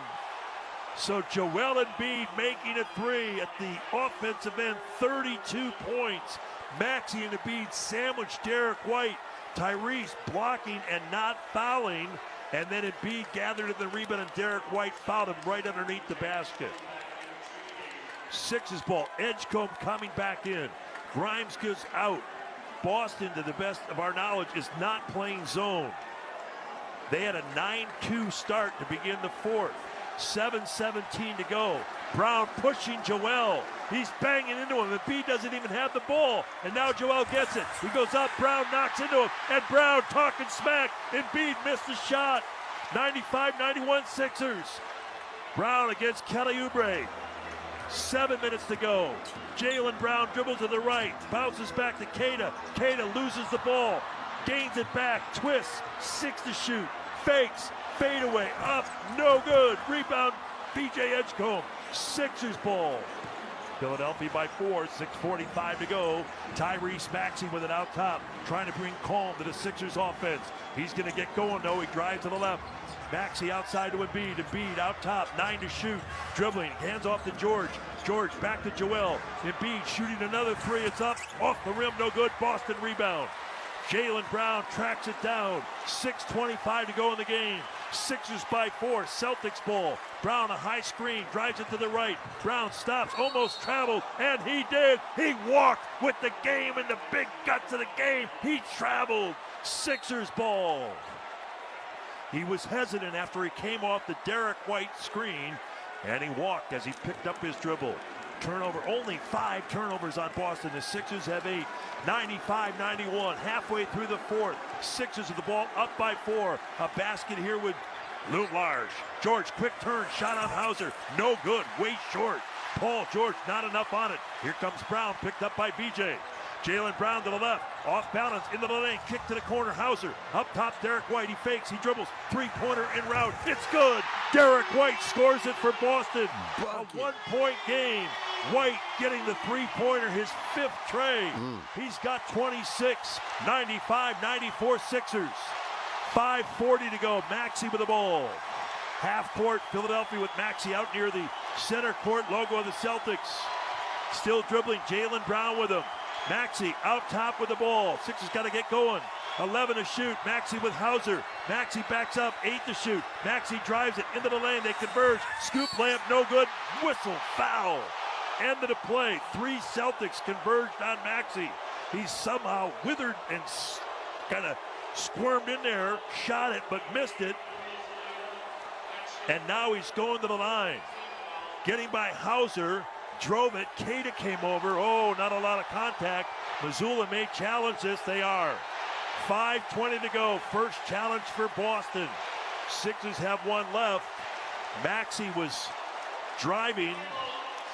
So Joel Embiid making it 3 at the offensive end, 32 points. Maxey and Embiid sandwich Derek White. Tyrese blocking and not fouling. And then Embiid gathered in the rebound, and Derek White fouled him right underneath the basket. Sixers ball. Edgecombe coming back in. Grimes goes out. Boston, to the best of our knowledge, is not playing zone. They had a 9-2 start to begin the 4th. 7:17 to go. Brown pushing Joel. He's banging into him. Embiid doesn't even have the ball. And now Joel gets it. He goes up. Brown knocks into him. And Brown talking smack. Embiid missed the shot. 95-91 Sixers. Brown against Kelly Oubre. 7 minutes to go. Jaylen Brown dribbles to the right. Bounces back to Queta. Queta loses the ball. Gains it back. Twists. 6 to shoot. Fakes. Fade away, up, no good. Rebound, B.J. Edgecombe. Sixers ball. Philadelphia by 4, 6:45 to go. Tyrese Maxey with it out top, trying to bring calm to the Sixers offense. He's going to get going, though. He drives to the left. Maxey outside to Embiid. Embiid out top, 9 to shoot. Dribbling, hands off to George. George back to Joel. Embiid shooting another 3. It's up, off the rim, no good. Boston rebound. Jaylen Brown tracks it down. 6:25 to go in the game. Sixers by 4. Celtics ball. Brown a high screen. Drives it to the right. Brown stops. Almost traveled. And he did. He walked with the game in the big guts of the game. He traveled. Sixers ball. He was hesitant after he came off the Derek White screen. And he walked as he picked up his dribble. Turnover, only 5 turnovers on Boston. The Sixers have 8. 95-91, halfway through the 4th. Sixers with the ball up by 4. A basket here with loom large. George, quick turn, shot on Hauser. No good, way short. Paul George, not enough on it. Here comes Brown, picked up by BJ. Jaylen Brown to the left, off balance, into the lane, kick to the corner, Hauser. Up top, Derek White, he fakes, he dribbles, 3-pointer in route, it's good! Derek White scores it for Boston. A 1-point game. White getting the 3-pointer, his 5th tray. He's got 26, 95-94 Sixers. 5:40 to go, Maxey with the ball. Half court, Philadelphia with Maxey out near the center court logo of the Celtics. Still dribbling, Jaylen Brown with him. Maxey out top with the ball. Sixers got to get going. 11 to shoot. Maxey with Hauser. Maxey backs up. 8 to shoot. Maxey drives it into the lane. They converge. Scoop layup, no good. Whistle, foul. End of the play. 3 Celtics converged on Maxey. He somehow withered and kind of squirmed in there, shot it, but missed it. And now he's going to the line. Getting by Hauser, drove it. Keita came over. Oh, not a lot of contact. Missoula may challenge this. They are. 5:20 to go. First challenge for Boston. Sixers have one left. Maxey was driving.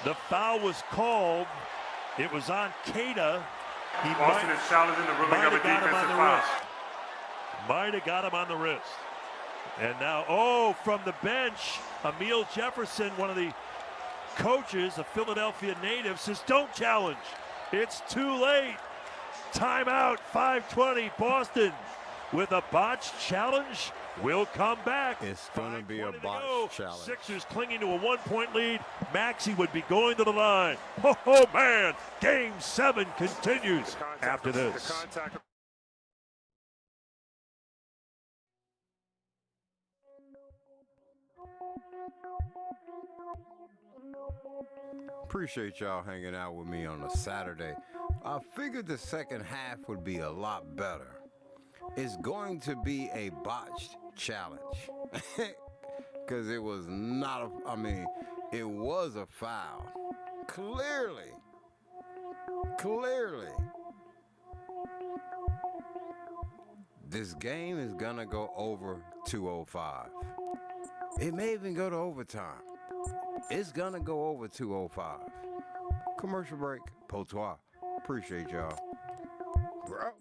The foul was called. It was on Keita. Boston is challenging the ruling of a defensive foul. Might have got him on the wrist. And now, from the bench, Emil Jefferson, one of the coaches, a Philadelphia native, says, don't challenge. It's too late. Timeout, 5:20, Boston with a botched challenge. We'll come back. It's going to be a botched challenge. Sixers clinging to a 1-point lead. Maxey would be going to the line. Oh, man. Game 7 continues after this. Appreciate y'all hanging out with me on a Saturday. I figured the second half would be a lot better. It's going to be a botched challenge. Because it was not it was a foul. Clearly. This game is going to go over 205. It may even go to overtime. It's going to go over 205. Commercial break. Potoi. Appreciate y'all. Bro.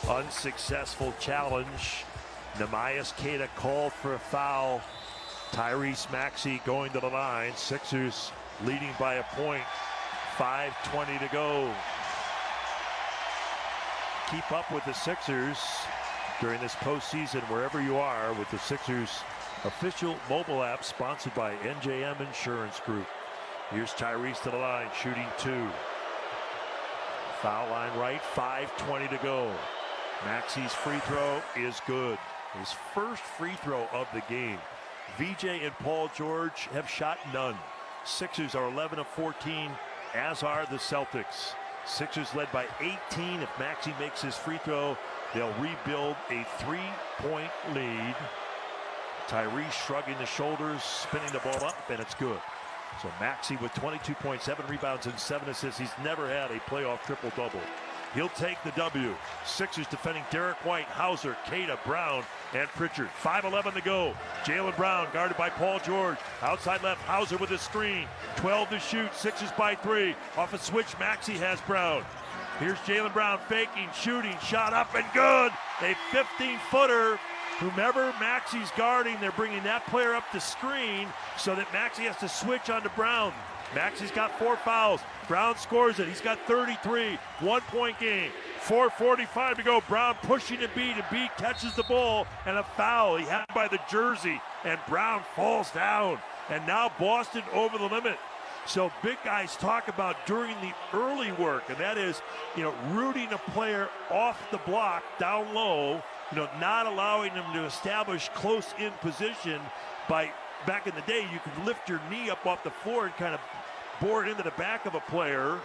Unsuccessful challenge. Nehemias Keita called for a foul. Tyrese Maxey going to the line. Sixers leading by a point. 5:20 to go. Keep up with the Sixers during this postseason wherever you are with the Sixers official mobile app sponsored by NJM Insurance Group. Here's Tyrese to the line, shooting 2. Foul line right, 5:20 to go. Maxey's free throw is good. His first free throw of the game. VJ and Paul George have shot none. Sixers are 11 of 14, as are the Celtics. Sixers led by 18. If Maxey makes his free throw, they'll rebuild a 3-point lead. Tyrese shrugging the shoulders, spinning the ball up, and it's good. So Maxey with 22.7 rebounds and 7 assists. He's never had a playoff triple-double. He'll take the W. Sixers defending Derek White, Hauser, Keita, Brown, and Pritchard. 5:11 to go. Jaylen Brown guarded by Paul George. Outside left, Hauser with a screen. 12 to shoot. Sixers by 3. Off a switch, Maxey has Brown. Here's Jaylen Brown faking, shooting, shot up and good. A 15-footer. Whomever Maxi's guarding, they're bringing that player up to screen so that Maxi has to switch onto Brown. Maxi's got 4 fouls. Brown scores it. He's got 33. 1-point game. 4:45 to go. Brown pushing Embiid. Embiid catches the ball and a foul. He had by the jersey, and Brown falls down. And now Boston over the limit. So big guys talk about during the early work, and that is, rooting a player off the block down low, not allowing them to establish close in position. By back in the day, you could lift your knee up off the floor and kind of bore it into the back of a player.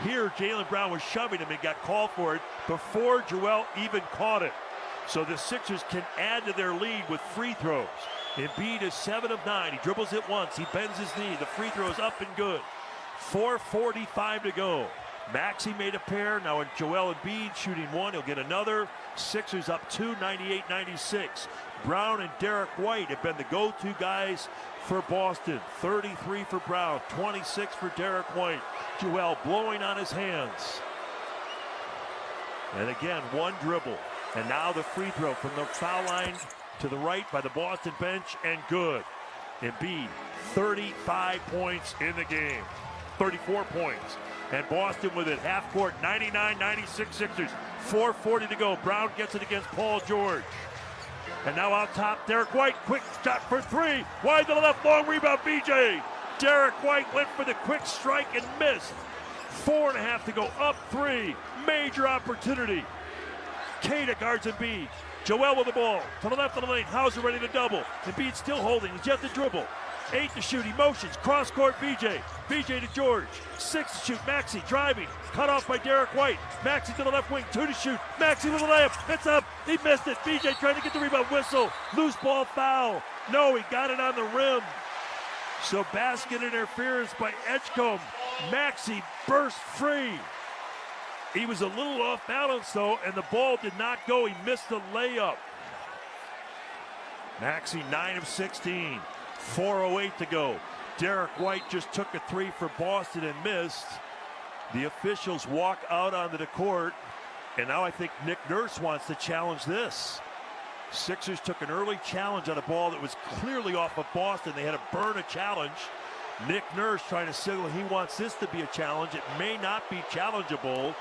Here, Jaylen Brown was shoving him and got called for it before Joel even caught it. So the Sixers can add to their lead with free throws. Embiid is 7 of 9. He dribbles it once. He bends his knee. The free throw is up and good. 4:45 to go. Maxi made a pair. Now in Joel Embiid shooting one. He'll get another. Sixers up 2, 98-96. Brown and Derek White have been the go-to guys for Boston. 33 for Brown, 26 for Derek White. Joel blowing on his hands. And again, one dribble. And now the free throw from the foul line to the right by the Boston bench, and good. Embiid, 35 points in the game. 34 points. And Boston with it, half court, 99-96 Sixers. 4:40 to go. Brown gets it against Paul George. And now out top, Derek White, quick shot for 3. Wide to the left, long rebound, BJ. Derek White went for the quick strike and missed. 4.5 to go, up 3. Major opportunity. Keita guards Embiid. Joel with the ball. To the left of the lane, Hauser ready to double. Embiid still holding, he's yet to dribble. 8 to shoot, he motions, cross court BJ. BJ to George. 6 to shoot, Maxi driving. Cut off by Derek White. Maxi to the left wing, 2 to shoot. Maxi with a layup, it's up, he missed it. BJ trying to get the rebound, whistle. Loose ball foul. No, he got it on the rim. So basket interference by Edgecombe. Maxi burst free. He was a little off balance though, and the ball did not go. He missed the layup. Maxi 9 of 16. 4:08 to go. Derek White just took a 3 for Boston and missed. The officials walk out onto the court, and now I think Nick Nurse wants to challenge this. Sixers took an early challenge on a ball that was clearly off of Boston. They had to burn a challenge. Nick Nurse trying to signal he wants this to be a challenge. It may not be challengeable.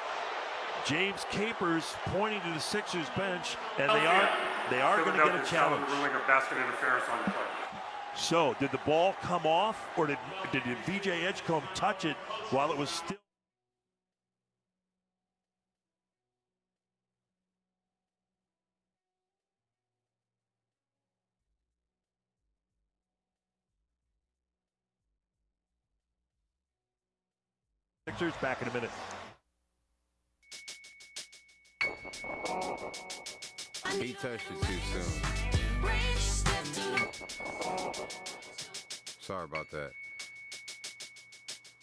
James Capers pointing to the Sixers bench, and they are going to get a challenge. Ruling of basket interference on the play. So, did the ball come off, or did VJ Edgecombe touch it while it was still? Sixers back in a minute. He touched it too soon. Sorry about that.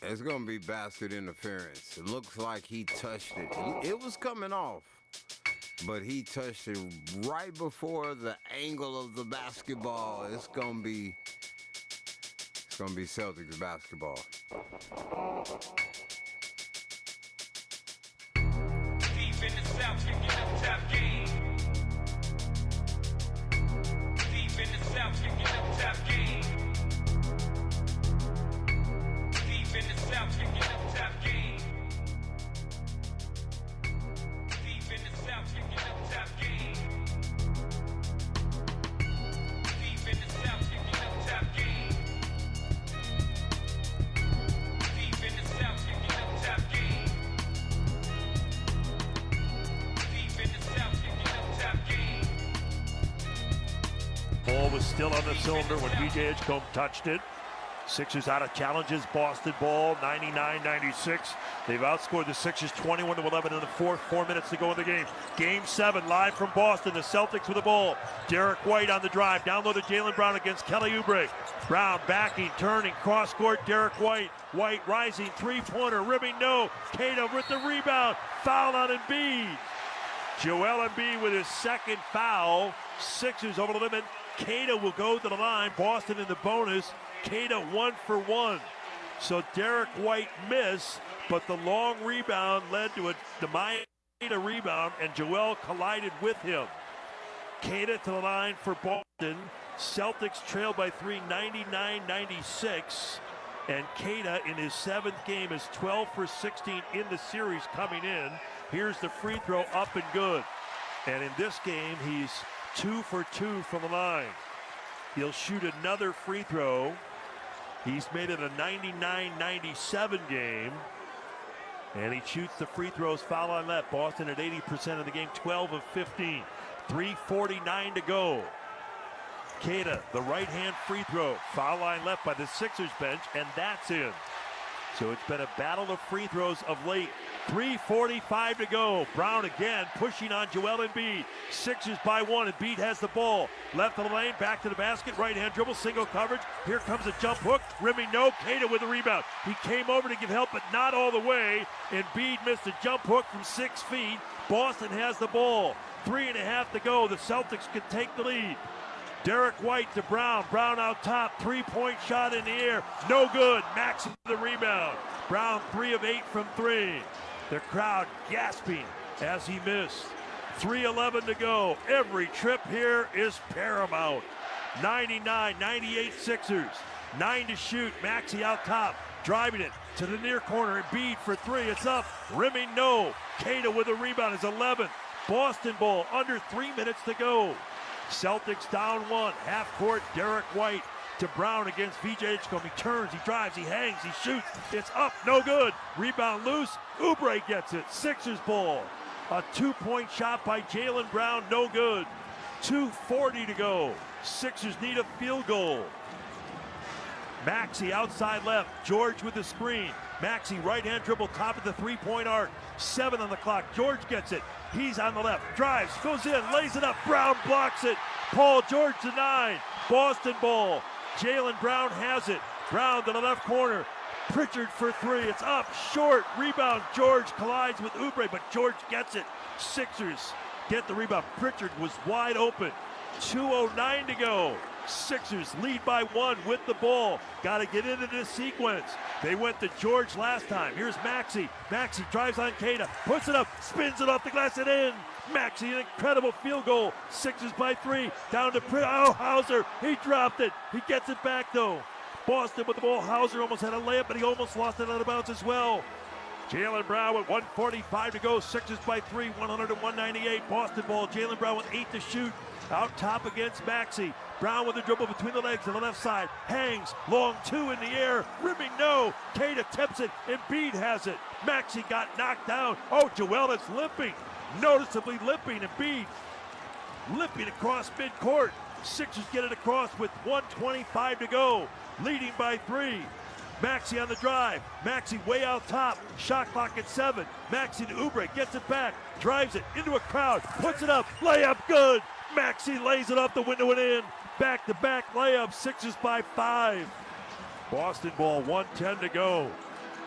It's going to be basket interference. It looks like he touched it. It was coming off, but he touched it right before the angle of the basketball. It's going to be Celtics basketball. Deep in the South, picking up top game. Deep in the South, picking up top game. Deep in the South, picking up top game. Deep in the South, picking up top game. Deep in the South, picking up top game. Deep in the South, picking up top game. Deep in the South, picking up top game. Ball was still on the cylinder when VJ Edgecombe touched it. Sixers out of challenges. Boston ball, 99-96. They've outscored the Sixers 21-11 in the fourth. 4 minutes to go in the game. Game 7, live from Boston. The Celtics with the ball. Derek White on the drive. Down low to Jaylen Brown against Kelly Oubre. Brown backing, turning, cross court. Derek White. White rising, three-pointer, ribbing no. Keita with the rebound. Foul on Embiid. Joel Embiid with his second foul. Sixers over the limit. Keita will go to the line. Boston in the bonus. Keita 1 for 1. So Derek White missed, but the long rebound led to a Maeda rebound, and Joel collided with him. Keita to the line for Boston. Celtics trail by 3, 99-96. And Keita in his 7th game is 12 for 16 in the series coming in. Here's the free throw, up and good. And in this game, he's 2 for 2 from the line. He'll shoot another free throw. He's made it a 99-97 game. And he shoots the free throws, foul on that. Boston at 80% of the game, 12 of 15. 3:49 to go. Keita, the right-hand free throw. Foul line left by the Sixers bench, and that's in. So it's been a battle of free throws of late. 3:45 to go. Brown again pushing on Joel Embiid. Sixers by 1. Embiid has the ball. Left of the lane, back to the basket. Right-hand dribble, single coverage. Here comes a jump hook. Rimming no. Keita with the rebound. He came over to give help, but not all the way. Embiid missed a jump hook from 6 feet. Boston has the ball. 3.5 to go. The Celtics can take the lead. Derek White to Brown. Brown out top. 3-point shot in the air. No good. Max with the rebound. Brown 3 of 8 from 3. The crowd gasping as he missed. 3:11 to go. Every trip here is paramount. 99-98 Sixers. 9 to shoot. Maxey out top. Driving it to the near corner. Embiid for 3. It's up. Rimming no. Keita with a rebound is 11th. Boston ball. Under 3 minutes to go. Celtics down 1. Half court. Derek White to Brown against VJ Edgecombe. He turns, he drives, he hangs, he shoots. It's up, no good. Rebound loose. Oubre gets it. Sixers ball. A 2-point shot by Jaylen Brown, no good. 2:40 to go. Sixers need a field goal. Maxey outside left. George with the screen. Maxey right-hand dribble, top of the 3-point arc. 7 on the clock. George gets it. He's on the left. Drives, goes in, lays it up. Brown blocks it. Paul George to 9. Boston ball. Jaylen Brown has it. Brown to the left corner. Pritchard for 3. It's up, short. Rebound. George collides with Oubre, but George gets it. Sixers get the rebound. Pritchard was wide open. 2:09 to go. Sixers lead by 1 with the ball. Got to get into this sequence. They went to George last time. Here's Maxey. Maxey drives on Keita. Puts it up. Spins it off the glass and in. Maxey, an incredible field goal. Sixers by 3. Down to Hauser. He dropped it. He gets it back though. Boston with the ball. Hauser almost had a layup, but he almost lost it out of bounds as well. Jaylen Brown with 1:45 to go. Sixers by 3. 100-198. Boston ball. Jaylen Brown with 8 to shoot. Out top against Maxey. Brown with a dribble between the legs on the left side. Hangs. Long 2 in the air. Rimming no. Keita tips it. Embiid has it. Maxey got knocked down. Oh, Joel is limping. Noticeably limping. Embiid limping across midcourt. Sixers get it across with 1:25 to go. Leading by 3. Maxey on the drive. Maxey way out top. Shot clock at 7. Maxey to Oubre. Gets it back. Drives it into a crowd. Puts it up. Layup good. Maxey lays it off the window and in. Back-to-back layup. Sixers by 5. Boston ball. 1:10 to go.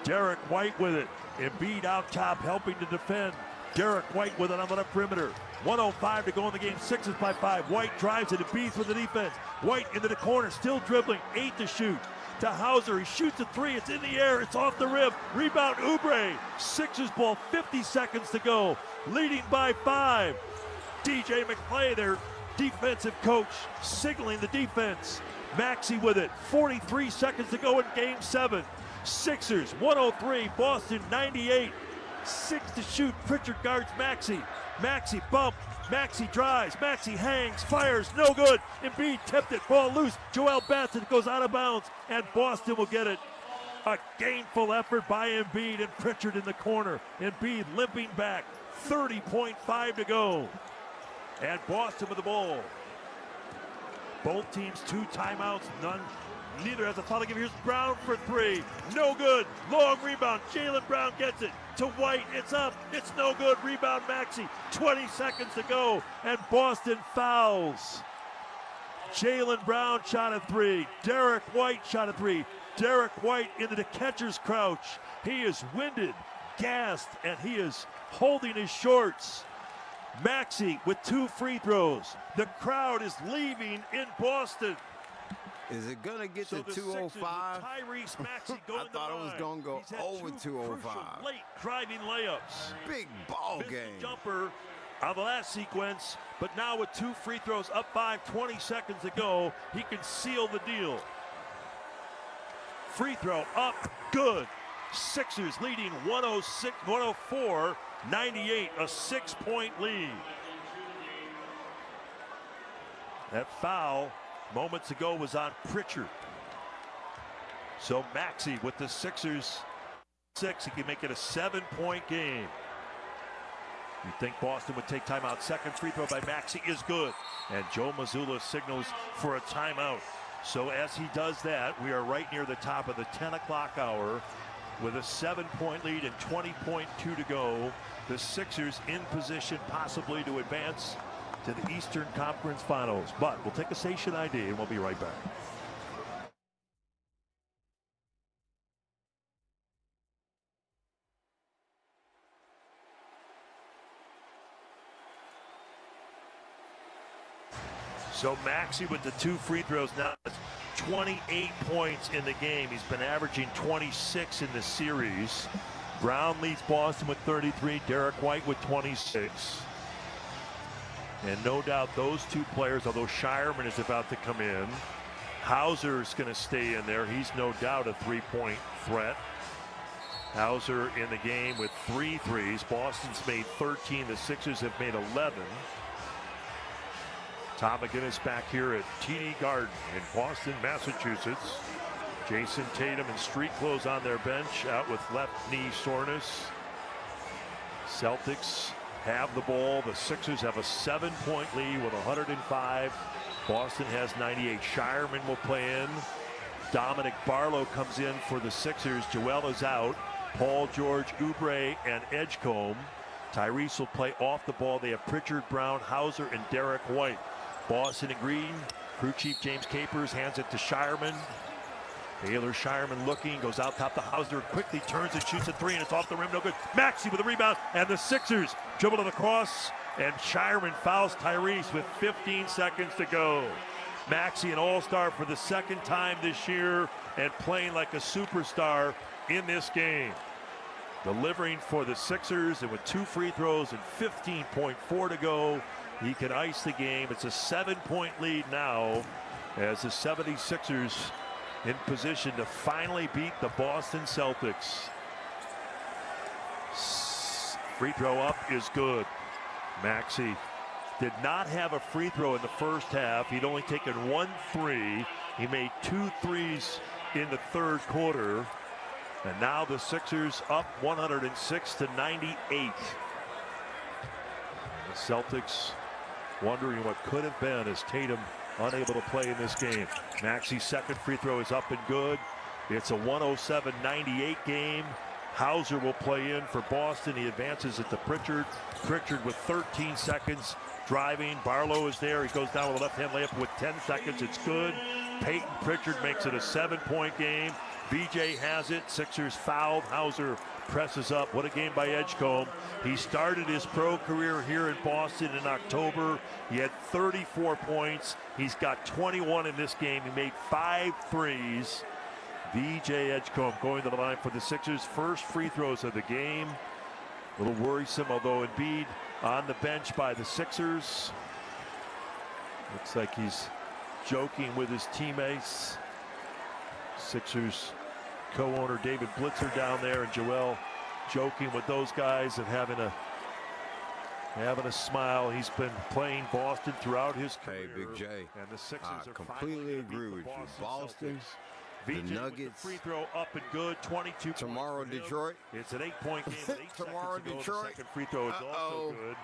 Derek White with it. Embiid out top helping to defend. Derek White with it on the left perimeter. 1:05 to go in the game. Sixers by 5. White drives it. Embiid with the defense. White into the corner. Still dribbling. 8 to shoot. To Hauser. He shoots a 3. It's in the air. It's off the rim. Rebound Oubre. Sixers ball. 50 seconds to go. Leading by 5. DJ McClay, their defensive coach, signaling the defense. Maxey with it. 43 seconds to go in game 7. Sixers 103. Boston 98. 6 to shoot. Pritchard guards Maxey. Maxey bump. Maxey drives. Maxey hangs. Fires. No good. Embiid tipped it. Ball loose. Joel bats it. Goes out of bounds. And Boston will get it. A gainful effort by Embiid and Pritchard in the corner. Embiid limping back. 30.5 to go. And Boston with the ball. Both teams 2 timeouts. Neither has a foul to give. Here's Brown for 3. No good. Long rebound. Jaylen Brown gets it to White. It's up. It's no good. Rebound Maxey. 20 seconds to go. And Boston fouls. Jaylen Brown shot a 3. Derek White shot a 3. Derek White into the catcher's crouch. He is winded, gassed, and he is holding his shorts. Maxey with 2 free throws. The crowd is leaving in Boston. Is it going to get So to the Sixers with 205? Tyrese Maxey going I thought it was going to go He's had over two 205. crucial late driving layups. Big ball Missed the game. jumper on the last sequence, but now with 2 free throws up 20 seconds to go, he can seal the deal. Free throw up, good. Sixers leading 104-98, a 6-point lead. That foul moments ago was on Pritchard. So Maxey with the Sixers 6, he can make it a 7-point game. You think Boston would take timeout. Second free throw by Maxey is good. And Joe Mazzulla signals for a timeout. So as he does that, we are right near the top of the 10 o'clock hour with a 7-point lead and 20.2 to go. The Sixers in position possibly to advance to the Eastern Conference Finals. But we'll take a station ID and we'll be right back. So Maxey with the 2 free throws now. 28 points in the game. He's been averaging 26 in the series. Brown leads Boston with 33. Derek White with 26. And no doubt those 2 players, although Shireman is about to come in, Hauser is going to stay in there. He's no doubt a 3-point threat. Hauser in the game with 3 threes. Boston's made 13. The Sixers have made 11. Tom McGinnis back here at TD Garden in Boston, Massachusetts. Jason Tatum in street clothes on their bench, out with left knee soreness. Celtics have the ball. The Sixers have a 7-point lead with 105. Boston has 98. Shireman will play in. Dominic Barlow comes in for the Sixers. Joel is out. Paul George, Oubre, and Edgecombe. Tyrese will play off the ball. They have Pritchard, Brown, Hauser, and Derek White. Boston in green. Crew chief James Capers hands it to Shireman. Taylor Shireman looking, goes out top to Hauser, quickly turns and shoots a 3, and it's off the rim, no good. Maxey with a rebound, and the Sixers dribble to the cross, and Shireman fouls Tyrese with 15 seconds to go. Maxey, an all-star for the second time this year, and playing like a superstar in this game. Delivering for the Sixers, and with 2 free throws and 15.4 to go, he can ice the game. It's a 7-point lead now as the 76ers in position to finally beat the Boston Celtics. Free throw up is good. Maxey did not have a free throw in the first half. He'd only taken 1 3. He made 2 threes in the third quarter. And now the Sixers up 106-98. The Celtics wondering what could have been as Tatum unable to play in this game. Maxey's second free throw is up and good. It's a 107-98 game. Hauser will play in for Boston. He advances it to Pritchard. Pritchard with 13 seconds driving. Barlow is there. He goes down with a left-hand layup with 10 seconds. It's good. Peyton Pritchard makes it a 7-point game. VJ has it. Sixers fouled. Hauser presses up. What a game by Edgecombe. He started his pro career here in Boston in October. He had 34 points. He's got 21 in this game. He made 5 threes. VJ Edgecombe going to the line for the Sixers. First free throws of the game. A little worrisome, although Embiid on the bench by the Sixers. Looks like he's joking with his teammates. Sixers co-owner David Blitzer down there, and Joel joking with those guys and having a smile. He's been playing Boston throughout his career. Hey, Big J, and the Sixers I completely agree with you. Boston, the Nuggets, free throw up and good. 22 tomorrow, Detroit. It's an 8-point game with 8 tomorrow, seconds to go. Detroit. The second free throw is also good.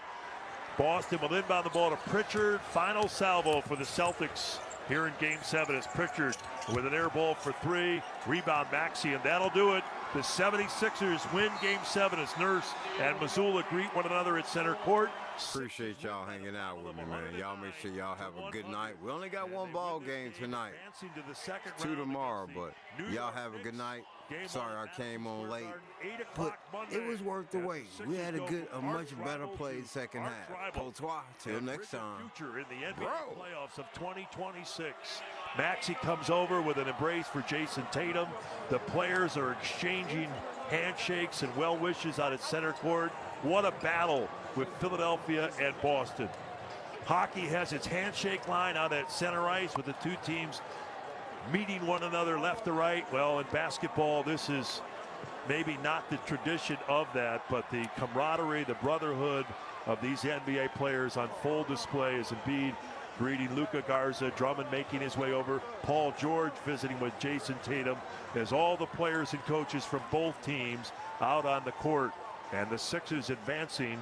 Boston will inbound the ball to Pritchard. Final salvo for the Celtics here in Game 7 as Pritchard with an air ball for 3. Rebound Maxey, and that'll do it. The 76ers win Game 7 as Nurse and Mazzulla greet one another at center court. Appreciate y'all hanging out with me, man. Y'all make sure y'all have a good night. We only got 1 ball game tonight. 2 tomorrow, but y'all have a good night. Sorry I came on late, but it was worth the wait. We had a much better played second half. Potoi, till next time. Future in the NBA playoffs of 2026. Maxey comes over with an embrace for Jason Tatum. The players are exchanging handshakes and well wishes out at center court. What a battle with Philadelphia and Boston. Hockey has its handshake line out at center ice with the two teams meeting one another left to right. Well, in basketball, this is maybe not the tradition of that, but the camaraderie, the brotherhood of these NBA players on full display as Embiid greeting Luka Garza, Drummond making his way over, Paul George visiting with Jason Tatum, as all the players and coaches from both teams out on the court. And the Sixers advancing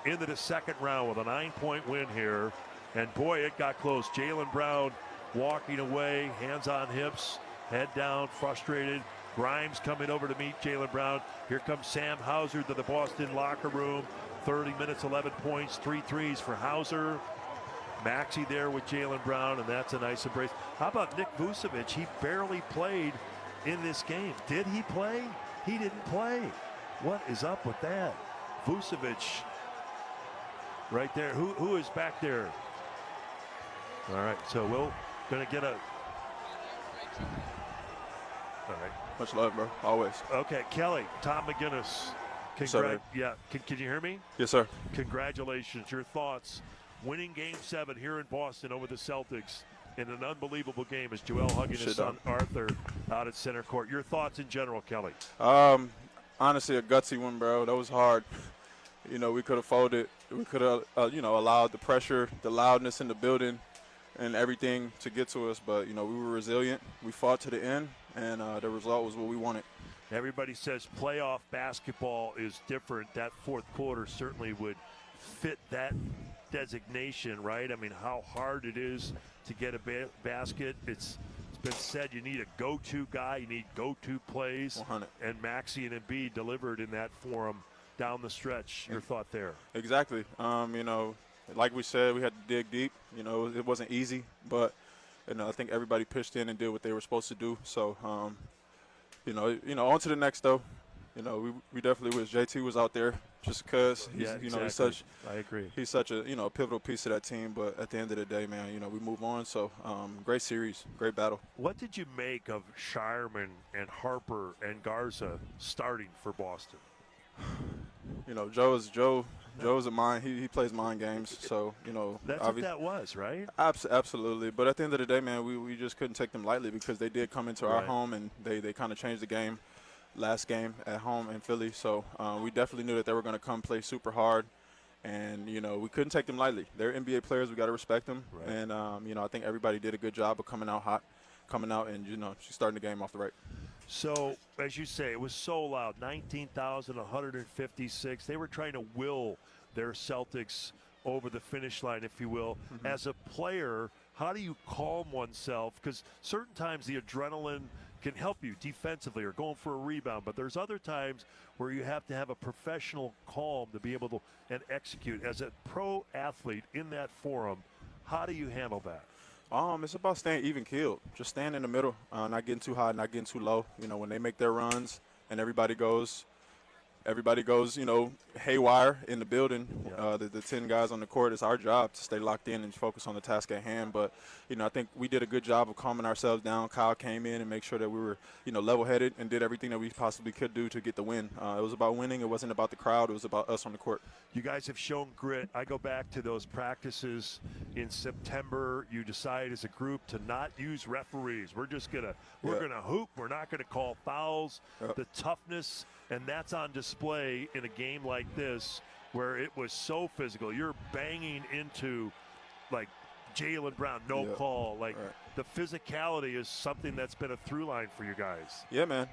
into the second round with a 9-point win here. And boy, it got close. Jaylen Brown walking away, hands on hips, head down, frustrated. Grimes coming over to meet Jaylen Brown. Here comes Sam Hauser to the Boston locker room. 30 minutes, 11 points, 3 threes for Hauser. Maxey there with Jaylen Brown, and that's a nice embrace. How about Nick Vucevic? He barely played in this game. Did he play? He didn't play. What is up with that? Vucevic right there. Who is back there? All right, so we're going to get a... All right. Much love, bro. Always. Okay, Kelly, Tom McGinnis. Yeah, can you hear me? Yes, sir. Congratulations. Your thoughts winning Game 7 here in Boston over the Celtics in an unbelievable game as Joel hugging his son Arthur out at center court. Your thoughts in general, Kelly? Honestly, a gutsy one, bro. That was hard. You know, we could have folded. We could have, allowed the pressure, the loudness in the building and everything to get to us. But, we were resilient. We fought to the end, and the result was what we wanted. Everybody says playoff basketball is different. That fourth quarter certainly would fit that designation, right? I mean, how hard it is to get a basket. It's been said you need a go-to guy. You need go-to plays. 100. And Maxey and Embiid delivered in that forum down the stretch. Your thought there? Exactly. Like we said, we had to dig deep. It wasn't easy, but I think everybody pitched in and did what they were supposed to do. So, on to the next though. We definitely wish JT was out there just because he's such. I agree. He's such a pivotal piece of that team. But at the end of the day, man, we move on. So great series, great battle. What did you make of Shireman and Harper and Garza starting for Boston? Joe's a mind. He plays mind games. So that's what that was, right? Absolutely. But at the end of the day, man, we just couldn't take them lightly because they did come into our home and they kind of changed the game. Last game at home in Philly, so we definitely knew that they were going to come play super hard, and we couldn't take them lightly. They're NBA players; we got to respect them, and I think everybody did a good job of coming out hot, and she's starting the game off the right. So, as you say, it was so loud, 19,156. They were trying to will their Celtics over the finish line, if you will. Mm-hmm. As a player, how do you calm oneself? Because certain times the adrenaline can help you defensively or going for a rebound, but there's other times where you have to have a professional calm to be able to and execute. As a pro athlete in that forum, how do you handle that? It's about staying even keeled, just staying in the middle, not getting too high, not getting too low. When they make their runs and everybody goes, haywire in the building. The 10 guys on the court, it's our job to stay locked in and focus on the task at hand. But, I think we did a good job of calming ourselves down. Kyle came in and make sure that we were, level-headed and did everything that we possibly could do to get the win. It was about winning. It wasn't about the crowd. It was about us on the court. You guys have shown grit. I go back to those practices in September. You decide as a group to not use referees. We're just gonna hoop. We're not gonna call fouls. The toughness. And that's on display in a game like this where it was so physical. You're banging into, like, Jaylen Brown, no call. Like, the physicality is something that's been a through line for you guys. Yeah, man.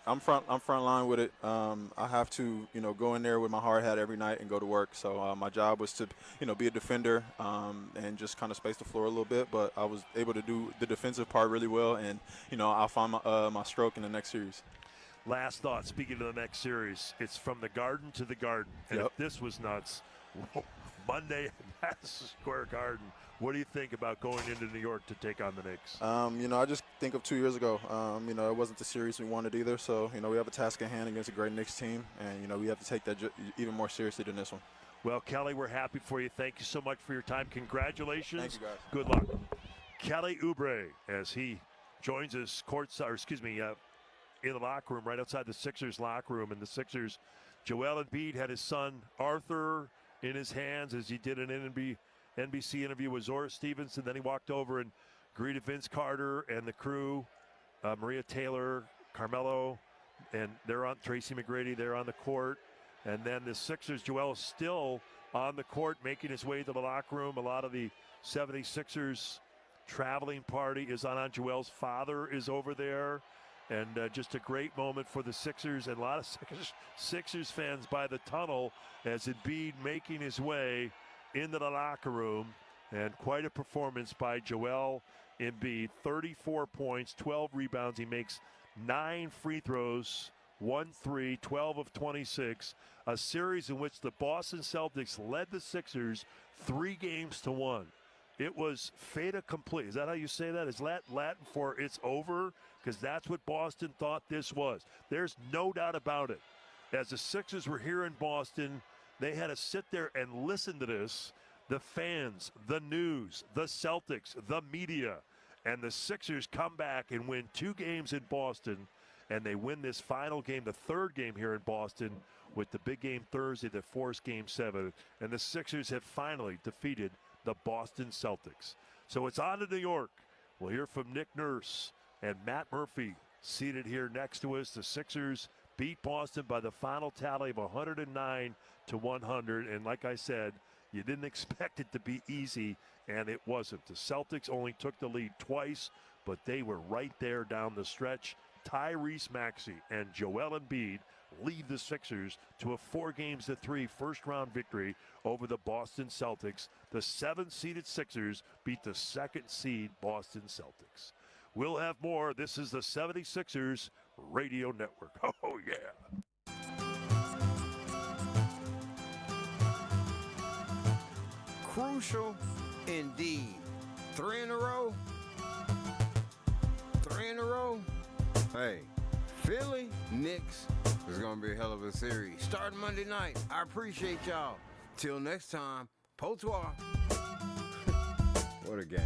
I'm front line with it. I have to, go in there with my hard hat every night and go to work. So my job was to, be a defender and just kind of space the floor a little bit. But I was able to do the defensive part really well, and I'll find my stroke in the next series. Last thought. Speaking of the next series, it's from the Garden to the Garden. And if this was nuts, Monday at Madison Square Garden. What do you think about going into New York to take on the Knicks? I just think of 2 years ago. It wasn't the series we wanted either. So, we have a task at hand against a great Knicks team. And, we have to take that even more seriously than this one. Well, Kelly, we're happy for you. Thank you so much for your time. Congratulations. Thank you, guys. Good luck. Kelly Oubre, as he joins us in the locker room, right outside the Sixers locker room. And the Sixers, Joel Embiid had his son Arthur in his hands as he did an NBC interview with Zora Stevenson. Then he walked over and greeted Vince Carter and the crew, Maria Taylor, Carmelo, and Tracy McGrady. They're on the court. And then the Sixers, Joel is still on the court, making his way to the locker room. A lot of the 76ers traveling party is on. Joel's father is over there. And just a great moment for the Sixers, and a lot of Sixers fans by the tunnel as Embiid making his way into the locker room. And quite a performance by Joel Embiid. 34 points, 12 rebounds. He makes 9 free throws, 1 3, 12 of 26. A series in which the Boston Celtics led the Sixers 3-1. It was fait accompli. Is that how you say that? Is that Latin for it's over? Because that's what Boston thought this was. There's no doubt about it. As the Sixers were here in Boston, they had to sit there and listen to this. The fans, the news, the Celtics, the media. And the Sixers come back and win 2 games in Boston. And they win this final game, the 3rd game here in Boston, with the big game Thursday that forced Game 7. And the Sixers have finally defeated the Boston Celtics. So it's on to New York. We'll hear from Nick Nurse and Matt Murphy seated here next to us. The Sixers beat Boston by the final tally of 109-100. And like I said, you didn't expect it to be easy, and it wasn't. The Celtics only took the lead twice, but they were right there down the stretch. Tyrese Maxey and Joel Embiid lead the Sixers to a 4-3 first-round victory over the Boston Celtics. The 7th-seeded Sixers beat the 2nd-seed Boston Celtics. We'll have more. This is the 76ers Radio Network. Oh, yeah. Crucial indeed. 3 in a row? 3 in a row? Hey, Philly, Knicks is going to be a hell of a series. Starting Monday night. I appreciate y'all. Till next time, Potoi. What a game.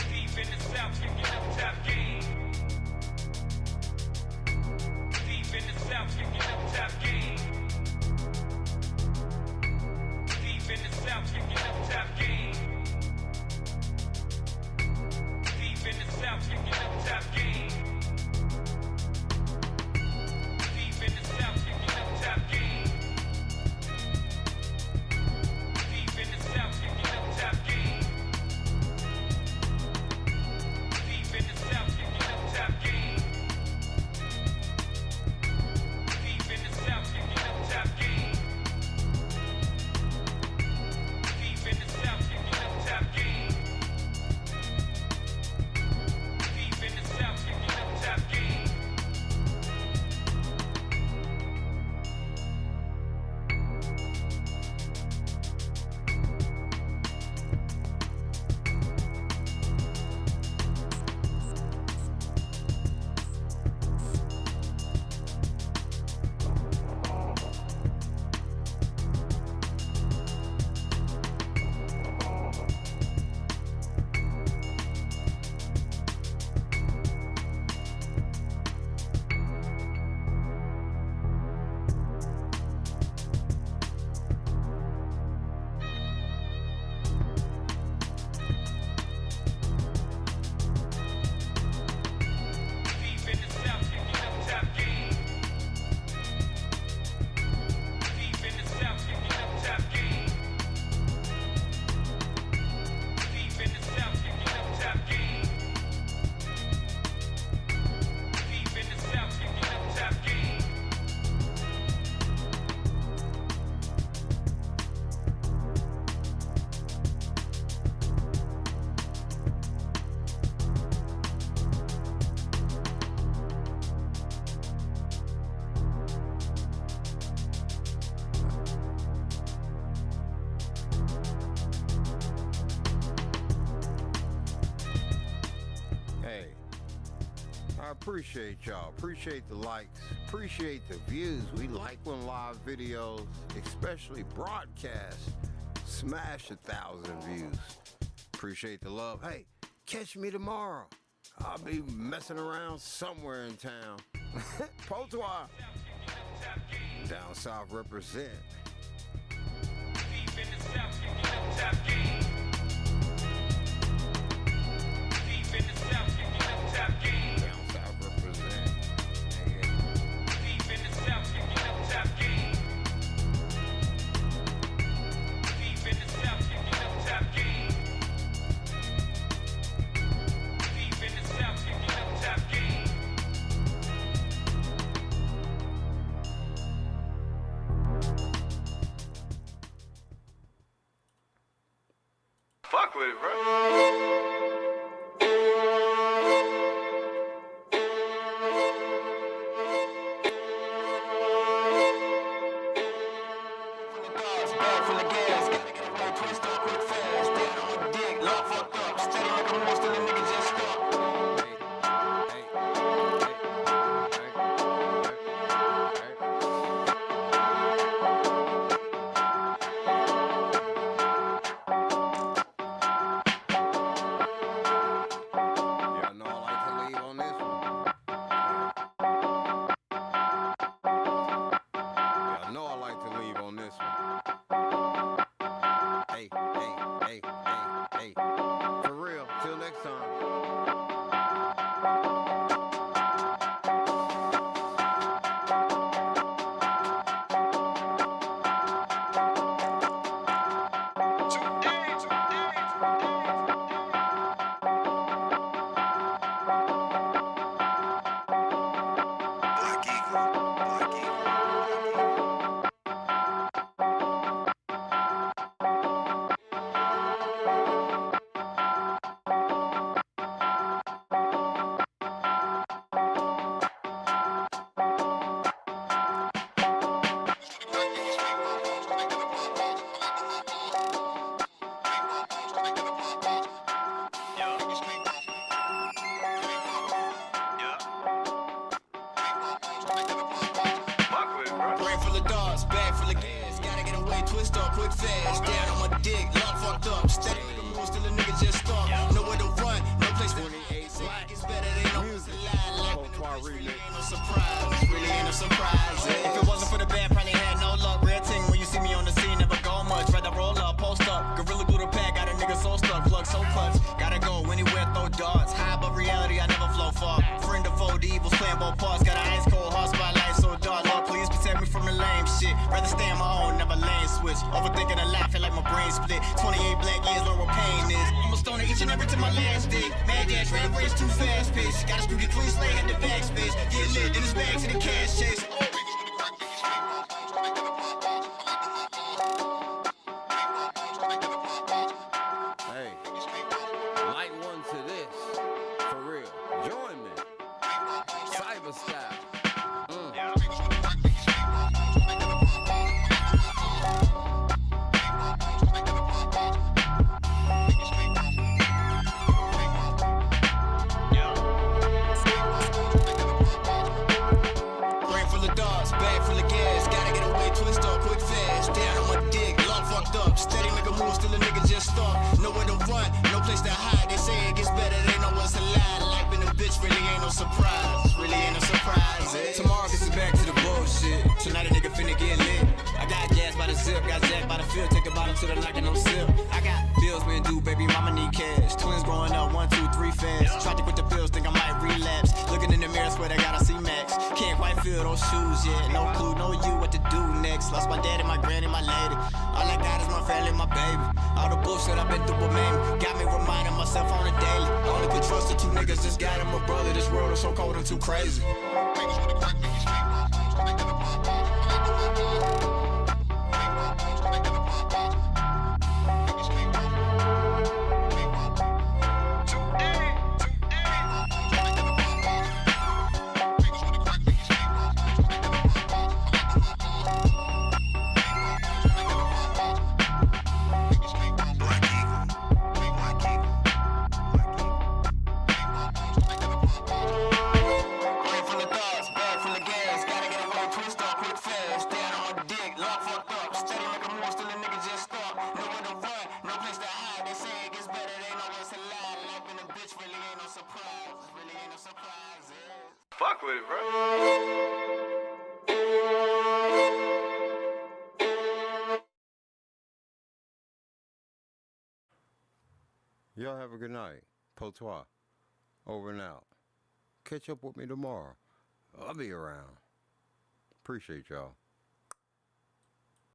Deep in the South, kicking up top game. Deep in the South, kicking up top game. Deep in the South, kicking up top game. Deep in the South, kicking up top game. Deep in the South, kicking up top game. Deep in the South, kicking up top game. Deep in the South, kicking up top game. Deep in the South, kicking up top game. Deep in the South, kicking up top game. Deep in the South, kicking up top game. Deep in the South, kicking up top game. Deep in the South, kicking up top game. Deep in the South, kicking up top game. Deep in the South, kicking up top game. Hey, I appreciate y'all. Appreciate the likes. Appreciate the views. We like when live videos, especially broadcasts, smash 1,000 views. Appreciate the love. Hey, catch me tomorrow. I'll be messing around somewhere in town. Potoi. Down south represent. Deep in the South, kicking up top game. Deep in the South, kicking up top game. Down south represent. Deep in the South, kicking up top game. Deep in the South, kicking up top game. Deep in the South, kicking up top game. dogs, bag full of gas. Gotta get away, twist up, quick fast. Down on my dick, lock fucked up. Steady nigga move, still a nigga just stop. Nowhere to run, no place to hide. It's better, they know it's a lie. Like really ain't no surprise. Really ain't no surprise. If it wasn't for the band, probably had no luck. Red team, when you see me on the scene, never go much. Rather roll up, post up. Gorilla glue the pack, got a nigga so stuck. Plug so clutch. Gotta go anywhere, throw darts. High above reality, I never flow far. Friend of foe, the evils playing both parts. Got an ice cold heart, spotlight so dark. Lord, please protect me from the lame shit. Rather stay on my own, never lane switch. Overthinking a lot, feel like my brain split. 28 black years, learn what pain is. I'm a stoner each and every time my last day. Mad dash, red race, too fast pace. Gotta screw the clean slate, had the backspace. Get lit, then it's back to the cash chase. Hey, light one to this. For real. Join me. Cyber style. Brain full of dogs, bag full of gas. Gotta get away, twist up, quick fast. Down on my dick, lock fucked up. Steady nigga move, still a nigga just stop. Nowhere to run, no place to hide. They say it gets better, they know what's a lie. Life in a bitch really ain't no surprise. Really ain't no surprise. Tomorrow gets us back to the bullshit. Tonight a nigga finna get lit. I got gas by the zip, got jack by the field. Take the bottle to the knock and no sip. I got bills being due, baby mama need cash. Twins growing up, 1, 2, 3 fast. Tried to quit the pills, think I might relapse. Looking in the mirror, swear I gotta see max. Can't quite feel those shoes yet. No clue, no you what to do next. Lost my daddy, my granny, my lady. All I got is my family, my baby. All the bullshit I've been through with me got me reminding myself on a daily. Only could trust the 2 niggas, just got him a brother. This world is so cold and too crazy. Fuck with it, bro. Y'all have a good night. Potoi. Over and out. Catch up with me tomorrow. I'll be around. Appreciate y'all.